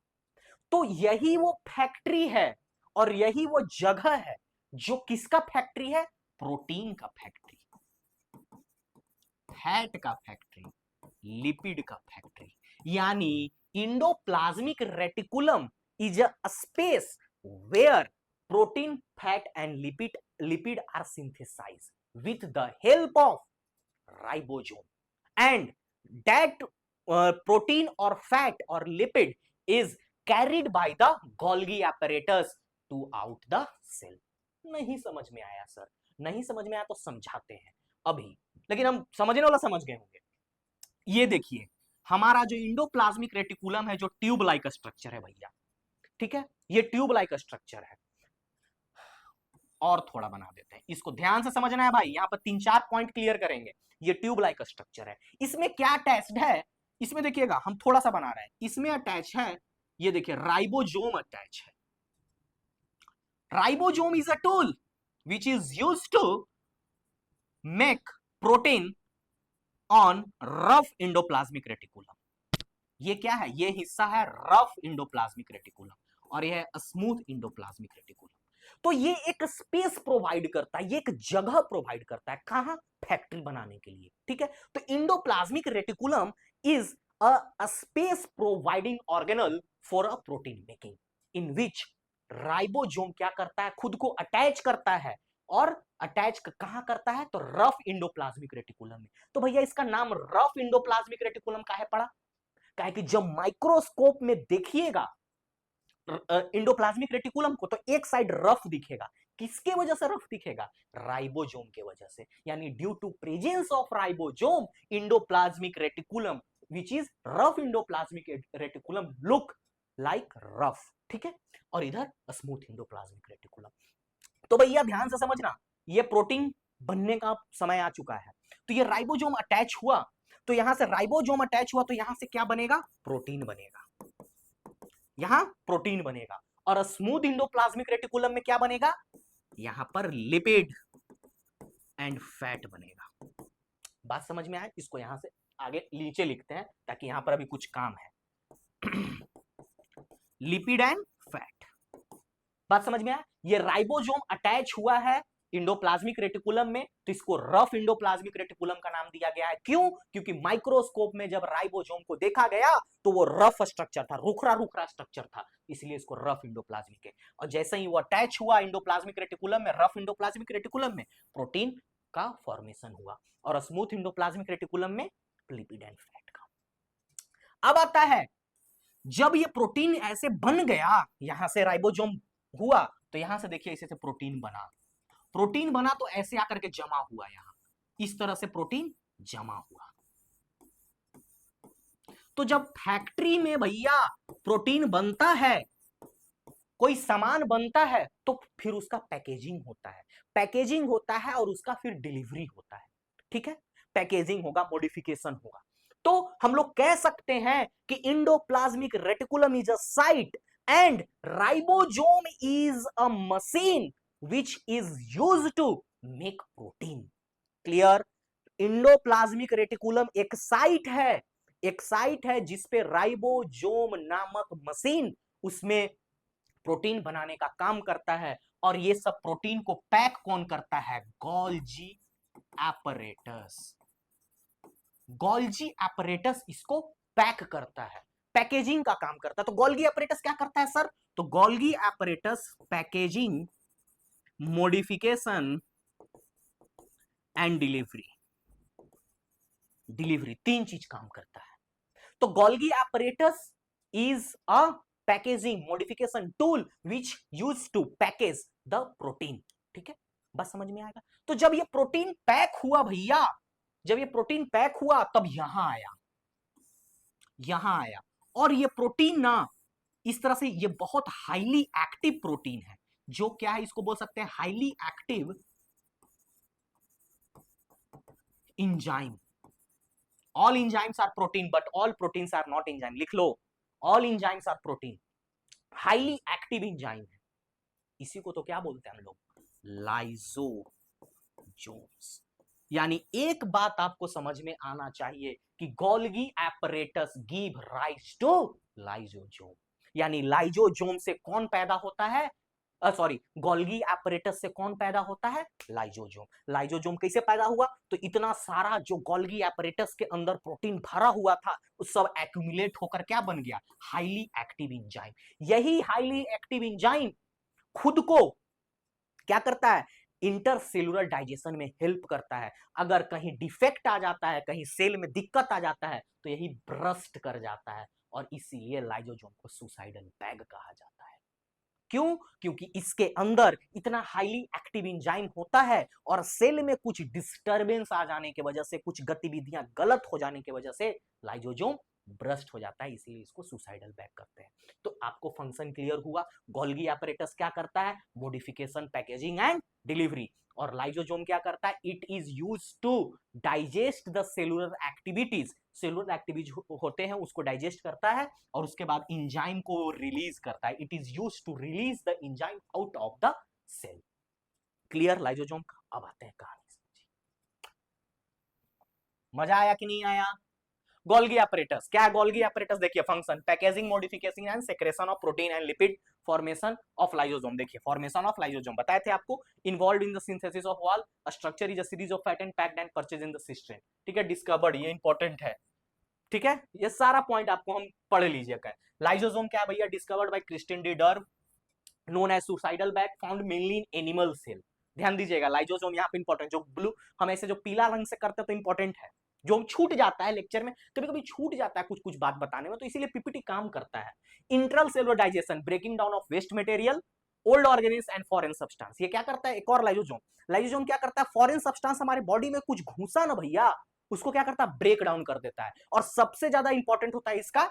तो यही वो फैक्ट्री है और यही वो जगह है जो किसका फैक्ट्री है? प्रोटीन का फैक्ट्री, फैट का फैक्ट्री, लिपिड का फैक्ट्री। यानी endoplasmic reticulum is a space where protein, fat and lipid are synthesised with the help of ribosome and that protein or fat or lipid is carried by the Golgi apparatus throughout the cell। नहीं समझ में आया sir? नहीं समझ में आया तो समझाते हैं अभी, लेकिन हम समझने वाला समझ गए होंगे। ये देखिए हमारा जो इंडोप्लाज्मिक रेटिकुलम है, जो ट्यूब लाइक स्ट्रक्चर है भैया, ठीक है, ये ट्यूब लाइक स्ट्रक्चर है। और थोड़ा बना देते हैं, इसको ध्यान से समझना है भाई, यहां पर 3-4 पॉइंट क्लियर करेंगे। ये ट्यूब लाइक स्ट्रक्चर है, इसमें क्या अटैच्ड है? इसमें देखिएगा हम थोड़ा सा बना रहे हैं, इसमें अटैच है, ये देखिए राइबोसोम अटैच है। Ribosome is a tool which is used to make protein on rough endoplasmic reticulum. ये क्या है? ये हिस्सा है रफ इंडोप्लाज्मिक रेटिकुलम और यह है स्मूथ इंडोप्लाज्मिक रेटिकुलम। तो ये एक स्पेस प्रोवाइड करता है, ये एक जगह प्रोवाइड करता है, कहां? फैक्ट्री बनाने के लिए, ठीक है। तो endoplasmic reticulum is a space providing organelle for a protein making in which ribosome क्या करता है? खुद को अटैच करता है, और अटैच कहां करता है? तो रफ इंडोप्लाज्मिक रेटिकुलम में। तो भैया इसका नाम रफ इंडोप्लाज्मिक रेटिकुलम काहे पड़ा? काहे कि जब माइक्रोस्कोप में देखिएगा इंडोप्लाज्मिक रेटिकुलम को, तो एक साइड रफ दिखेगा। किसके वजह से रफ दिखेगा? राइबोसोम के वजह से। यानी due to presence of ribosome, endoplasmic reticulum which is rough endoplasmic reticulum look like rough, ठीक है। और इधर स्मूथ इंडोप्लाज्मिक रेटिकुलम। तो भैया ध्यान से समझना, ये प्रोटीन बनने का समय आ चुका है। तो ये राइबोसोम अटैच हुआ, तो यहां से राइबोसोम अटैच हुआ, तो यहां से क्या बनेगा? प्रोटीन बनेगा, यहां प्रोटीन बनेगा। और स्मूथ इंडोप्लाज्मिक रेटिकुलम में क्या बनेगा? यहां पर लिपिड एंड फैट बनेगा। बात समझ में आए? इसको यहां से आगे नीचे लिखते हैं ताकि यहां पर अभी कुछ काम है। लिपिड एंड फैट, बात समझ में आया? ये राइबोसोम अटैच हुआ है इंडोप्लाज्मिक रेटिकुलम में, तो इसको रफ इंडोप्लाज्मिक रेटिकुलम का नाम दिया गया है। क्यों? क्योंकि माइक्रोस्कोप में जब राइबोसोम को देखा गया तो वो रफ स्ट्रक्चर था, रुखरा रुखरा स्ट्रक्चर था, इसलिए इसको रफ इंडोप्लाज्मिक है। और जैसे ही वो अटैच हुआ इंडोप्लाज्मिक रेटिकुलम में, रफ इंडोप्लाज्मिक रेटिकुलम में, प्रोटीन का फॉर्मेशन हुआ, और स्मूथ इंडोप्लाज्मिक रेटिकुलम में लिपिड एंड फैट का। अब आता है, जब ये प्रोटीन ऐसे बन गया, यहां से राइबोसोम हुआ, तो यहां से देखिए इसे से प्रोटीन बना, प्रोटीन बना तो ऐसे आकर के जमा हुआ, यहां इस तरह से प्रोटीन जमा हुआ। तो जब फैक्ट्री में भैया प्रोटीन बनता है, कोई सामान बनता है, तो फिर उसका पैकेजिंग होता है, पैकेजिंग होता है और उसका फिर डिलीवरी होता है, ठीक है। पैकेजिंग होगा, मॉडिफिकेशन होगा। तो हम लोग कह सकते हैं कि endoplasmic reticulum is a site and ribosome is a machine which is used to make protein। Clear? Endoplasmic reticulum एक साइट है, एक साइट है जिसपे राइबोसोम नामक मशीन उसमें प्रोटीन बनाने का काम करता है। और ये सब प्रोटीन को पैक कौन करता है? Golgi apparatus. गोल्जी एपरेटस इसको पैक करता है, पैकेजिंग का काम करता है। तो गोल्गी एपरेटस क्या करता है सर? तो Golgi apparatus packaging, modification and delivery, delivery तीन चीज काम करता है। तो Golgi apparatus is a packaging modification tool which use to package the protein, ठीक है। बस समझ में आएगा? तो जब ये प्रोटीन पैक हुआ भैया, जब ये प्रोटीन पैक हुआ, तब यहां आया, यहां आया। और ये प्रोटीन ना इस तरह से, ये बहुत हाईली एक्टिव प्रोटीन है, जो क्या है, इसको बोल सकते हैं highly active enzyme। all enzymes are protein but all proteins are not enzyme। लिख लो, all enzymes are protein, highly active enzyme है। इसी को तो क्या बोलते हैं हम लोग? लाइसोसोम्स। यानी एक बात आपको समझ में आना चाहिए कि Golgi apparatus give rise to lysosome. यानी लाइजोजोम से कौन पैदा होता है, सॉरी, गोल्गी एपरेटस से कौन पैदा होता है, लाइजोजोम। लाइजोजोम कैसे पैदा हुआ, तो इतना सारा जो गोल्गी एपरेटस के अंदर प्रोटीन भरा हुआ था उस सब एक्यूमुलेट होकर क्या बन गया, हाईली एक्टिव इंजाइम। यही हाईली एक्टिव इंजाइम खुद को क्या करता है, इंटरसेलुलर डाइजेशन में हेल्प करता है। अगर कहीं डिफेक्ट आ जाता है, कहीं सेल में दिक्कत आ जाता है तो यही ब्रस्ट कर जाता है, और इसीलिए लाइजोजोम को सुसाइडल बैग कहा जाता है। क्यों, क्योंकि इसके अंदर इतना हाईली एक्टिव एंजाइम होता है और सेल में कुछ डिस्टरबेंस आ जाने की वजह से, कुछ गतिविधियां गलत हो जाने की वजह से लाइजोजोम ब्रस्ट हो जाता है, इसीलिए इसको सुसाइडल बैग करते हैं। तो आपको फंक्शन क्लियर हुआ, गोल्गी एपरेटस क्या करता है, मॉडिफिकेशन, पैकेजिंग एंड डिलीवरी, और लाइजोजोम क्या करता है, it is used to digest the cellular activities. Cellular activities होते हैं उसको डाइजेस्ट करता है और उसके बाद इंजाइम को रिलीज करता है। It is use to release the enzyme out of the cell. Clear lysosome. अब आते हैं कहानी। मजा आया कि नहीं आया। गोल्गी एपरेटस क्या है, गोल्गी एपरेटस देखिए function, packaging, modification and secretion of protein and lipid, formation of lysosome. देखिए फॉर्मेशन ऑफ लाइजोसोम बताए थे आपको, involved in the synthesis of wall structure is a series of fat and packed and purchase in the system. ठीक है, discovered, ये important है। ठीक है, ये सारा पॉइंट आपको हम पढ़ लीजिएगा। लाइजोसोम क्या है भैया, discovered by Christian de Duve, known as suicidal bag, found mainly in animal cell. ध्यान दीजिएगा, लाइजोसोम यहाँ पे इंपॉर्टेंट, जो ब्लू हम ऐसे जो पीला रंग से करते हैं तो इंपॉर्टेंट है, जो छूट जाता है लेक्चर में, कभी कभी छूट जाता है कुछ कुछ बात बताने में, तो इसीलिए पीपीटी काम करता है। Intracellular digestion, breaking down of waste material, old organism and foreign substance. ये क्या करता है, एक और लाइजोसोम, लाइजोसोम क्या करता है, फॉरेन सब्सटेंस हमारे बॉडी में कुछ घुसा ना भैया, उसको क्या करता है, ब्रेक डाउन कर देता है। और सबसे ज्यादा इंपॉर्टेंट होता है इसका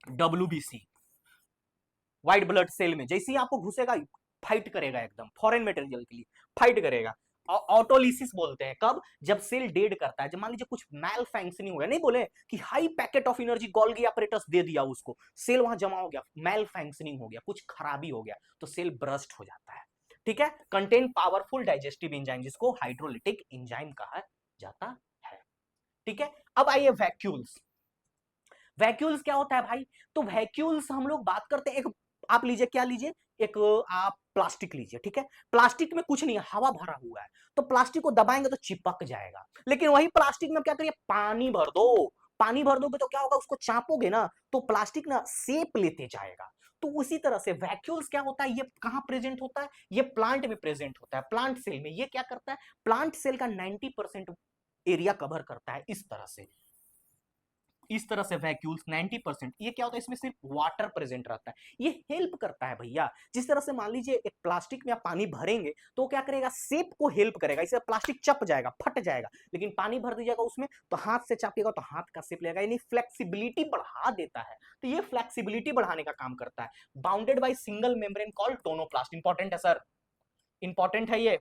डब्ल्यूबीसी, व्हाइट ब्लड सेल में जैसे ही आपको घुसेगा फाइट करेगा, एकदम फॉरेन मटेरियल के लिए फाइट करेगा। ऑटोलिसिस बोलते हैं कब, जब सेल डेड करता है, जब मान लीजिए कुछ मैल फंक्शनिंग हो गया, नहीं बोले कि high packet of energy Golgi apparatus दे दिया उसको, सेल वहां जमा हो गया, मैल फंक्शनिंग हो गया, कुछ खराबी हो गया, तो सेल ब्रस्ट हो जाता है। ठीक है, कंटेन पावरफुल डाइजेस्टिव एंजाइम, जिसको हाइड्रोलिटिक एंजाइम कहा जाता है। ठीक है, अब आइए वैक्यूल्स। वैक्यूल्स क्या होता है भाई, तो वैक्यूल्स हम लोग बात करते हैं, एक आप लीजिए, क्या लीजिए, एक आप प्लास्टिक लीजिए। ठीक है, प्लास्टिक में कुछ नहीं है, हवा भरा हुआ है, तो प्लास्टिक को दबाएंगे तो चिपक जाएगा। लेकिन वही प्लास्टिक में क्या करिए, पानी भर दो, पानी भर दोगे तो क्या होगा, उसको चापोगे ना तो प्लास्टिक ना शेप लेते जाएगा। तो उसी तरह से वैक्यूल्स क्या होता है, ये कहां प्रेजेंट होता है, ये प्लांट में प्रेजेंट होता है, प्लांट सेल में। ये क्या करता है, प्लांट सेल का 90% एरिया कवर करता है। इस तरह से, इस तरह से वैक्यूल्स 90%, ये क्या होता है, इसमें सिर्फ वाटर प्रेजेंट रहता है, ये हेल्प करता है भैया। जिस तरह से मान लीजिए एक प्लास्टिक में आप पानी भरेंगे तो क्या करेगा, शेप को हेल्प करेगा, इसे प्लास्टिक चप जाएगा, फट जाएगा, लेकिन पानी भर दीजिएगा उसमें तो हाथ से चापिएगा तो हाथ का शेप लेगा, यानी फ्लेक्सिबिलिटी बढ़ा देता है। तो ये फ्लेक्सिबिलिटी बढ़ाने का काम करता है। Bounded by single membrane called tonoplast, important है सर, इंपॉर्टेंट है ये।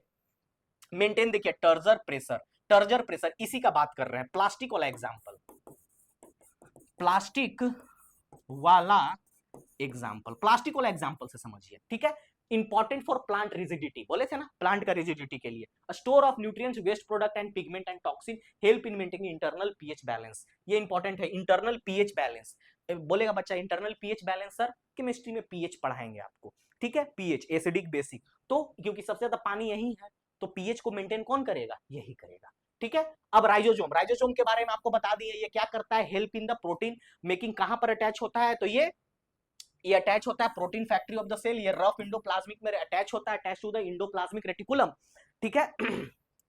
मेंटेन, देखिए टर्जर प्रेशर, टर्जर प्रेशर इसी का बात कर रहे हैं, प्लास्टिक वाला एग्जांपल, प्लास्टिक वाला एग्जाम्पल, प्लास्टिक वाला एग्जाम्पल से समझिए। ठीक है, इंपॉर्टेंट फॉर प्लांट रिजिडिटी, बोले थे ना प्लांट का रिजिडिटी के लिए। Store of nutrients, waste product and pigment and toxin, help in maintaining internal pH balance. ये इंपॉर्टेंट है, इंटरनल पीएच बैलेंस। बोलेगा बच्चा internal pH balance sir, chemistry में पीएच पढ़ाएंगे आपको। ठीक है, पीएच एसिडिक बेसिक, तो क्योंकि सबसे ज्यादा पानी यही है तो पीएच को मेंटेन कौन करेगा, यही करेगा। ठीक है, अब राइजोसोम, राइजोसोम के बारे में आपको बता दिए, ये क्या करता है, help in the protein making. कहां पर अटैच होता है, तो ये अटैच होता है protein factory of the cell, ये रफ इंडोप्लाज्मिक में अटैच होता है, attach to the endoplasmic reticulum. ठीक है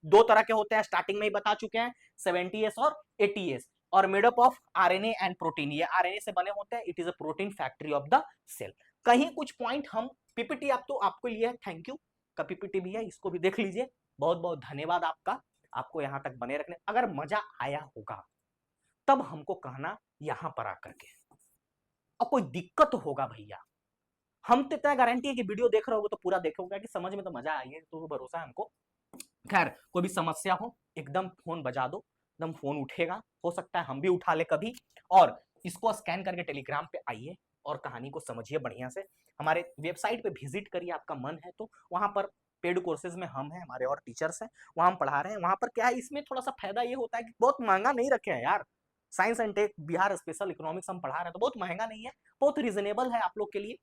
दो तरह के होते हैं, स्टार्टिंग में ही बता चुके हैं, 70s और 80s, और made up of RNA and protein, ये आरएनए से बने होते हैं। It is a protein factory of the cell. कहीं कुछ पॉइंट हम पीपीटी आप तो आपको लिए, थैंक यू का पीपीटी भी है, इसको भी देख लीजिए। बहुत बहुत धन्यवाद आपका, आपको यहां तक बने रखने। अगर मजा आया होगा तब हमको कहना यहां पर आकर के, और कोई दिक्कत होगा भैया, हम तो इतना गारंटी है कि वीडियो देख रहे होगे तो पूरा देखोगे कि समझ में तो मजा आई है, तो भरोसा है हमको। खैर कोई भी समस्या हो एकदम फोन बजा दो, एकदम फोन उठेगा, हो सकता है हम भी उठा ले कभी। और इसको स्कैन करके टेलीग्राम पे आइए और कहानी को समझिए बढ़िया से। हमारे वेबसाइट पे विजिट करिए, आपका मन है तो वहां पर पेड कोर्सेज में हम हैं, हमारे और टीचर्स हैं, वहाँ हम पढ़ा रहे हैं। वहाँ पर क्या है, इसमें थोड़ा सा फायदा ये होता है कि बहुत महंगा नहीं रखे हैं यार। Science and tech Bihar special economics हम पढ़ा रहे हैं तो बहुत महंगा नहीं है, बहुत रिजनेबल है आप लोग के लिए।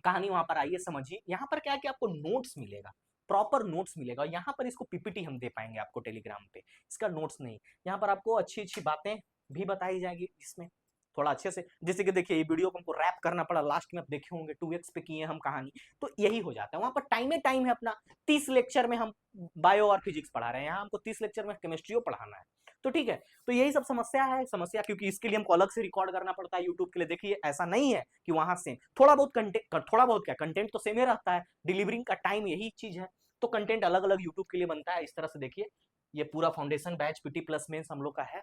कहानी वहां पर आइए समझिए। यहाँ पर क्या है कि आपको नोट्स मिलेगा, प्रॉपर नोट्स मिलेगा। यहाँ पर इसको पीपीटी हम दे पाएंगे आपको टेलीग्राम पे, इसका नोट्स नहीं। यहाँ पर आपको अच्छी अच्छी बातें भी बताई जाएगी इसमें थोड़ा अच्छे से। जैसे कि देखिए, ये वीडियो को हमको रैप करना पड़ा, लास्ट में आप देखे होंगे 2x पे किए हम कहानी, तो यही हो जाता है। वहां पर टाइम है अपना। 30 लेक्चर में हम बायो और फिजिक्स पढ़ा रहे हैं, यहाँ हमको 30 लेक्चर में केमिस्ट्री पढ़ाना है। तो ठीक है, तो यही सब समस्या है। समस्या क्योंकि इसके लिए हमको अलग से रिकॉर्ड करना पड़ता है यूट्यूब के लिए। देखिए ऐसा नहीं है कि वहां से थोड़ा बहुत कंटेंट, थोड़ा बहुत क्या कंटेंट तो सेम ही रहता है, डिलीवरिंग का टाइम यही चीज है। तो कंटेंट अलग अलग यूट्यूब के लिए बनता है। इस तरह से देखिए, ये पूरा foundation batch PT plus mains हम लोग का है।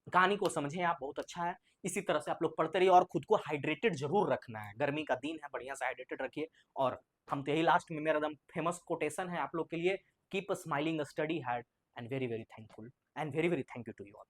कहानी को समझें आप, बहुत अच्छा है। इसी तरह से आप लोग पढ़ते रहिए और खुद को हाइड्रेटेड जरूर रखना है। गर्मी का दिन है, बढ़िया से हाइड्रेटेड रखिए। और हम तो यही लास्ट में मेरा एकदम फेमस कोटेशन है आप लोग के लिए, keep smiling, study hard and very very thankful and very very thank you to you all.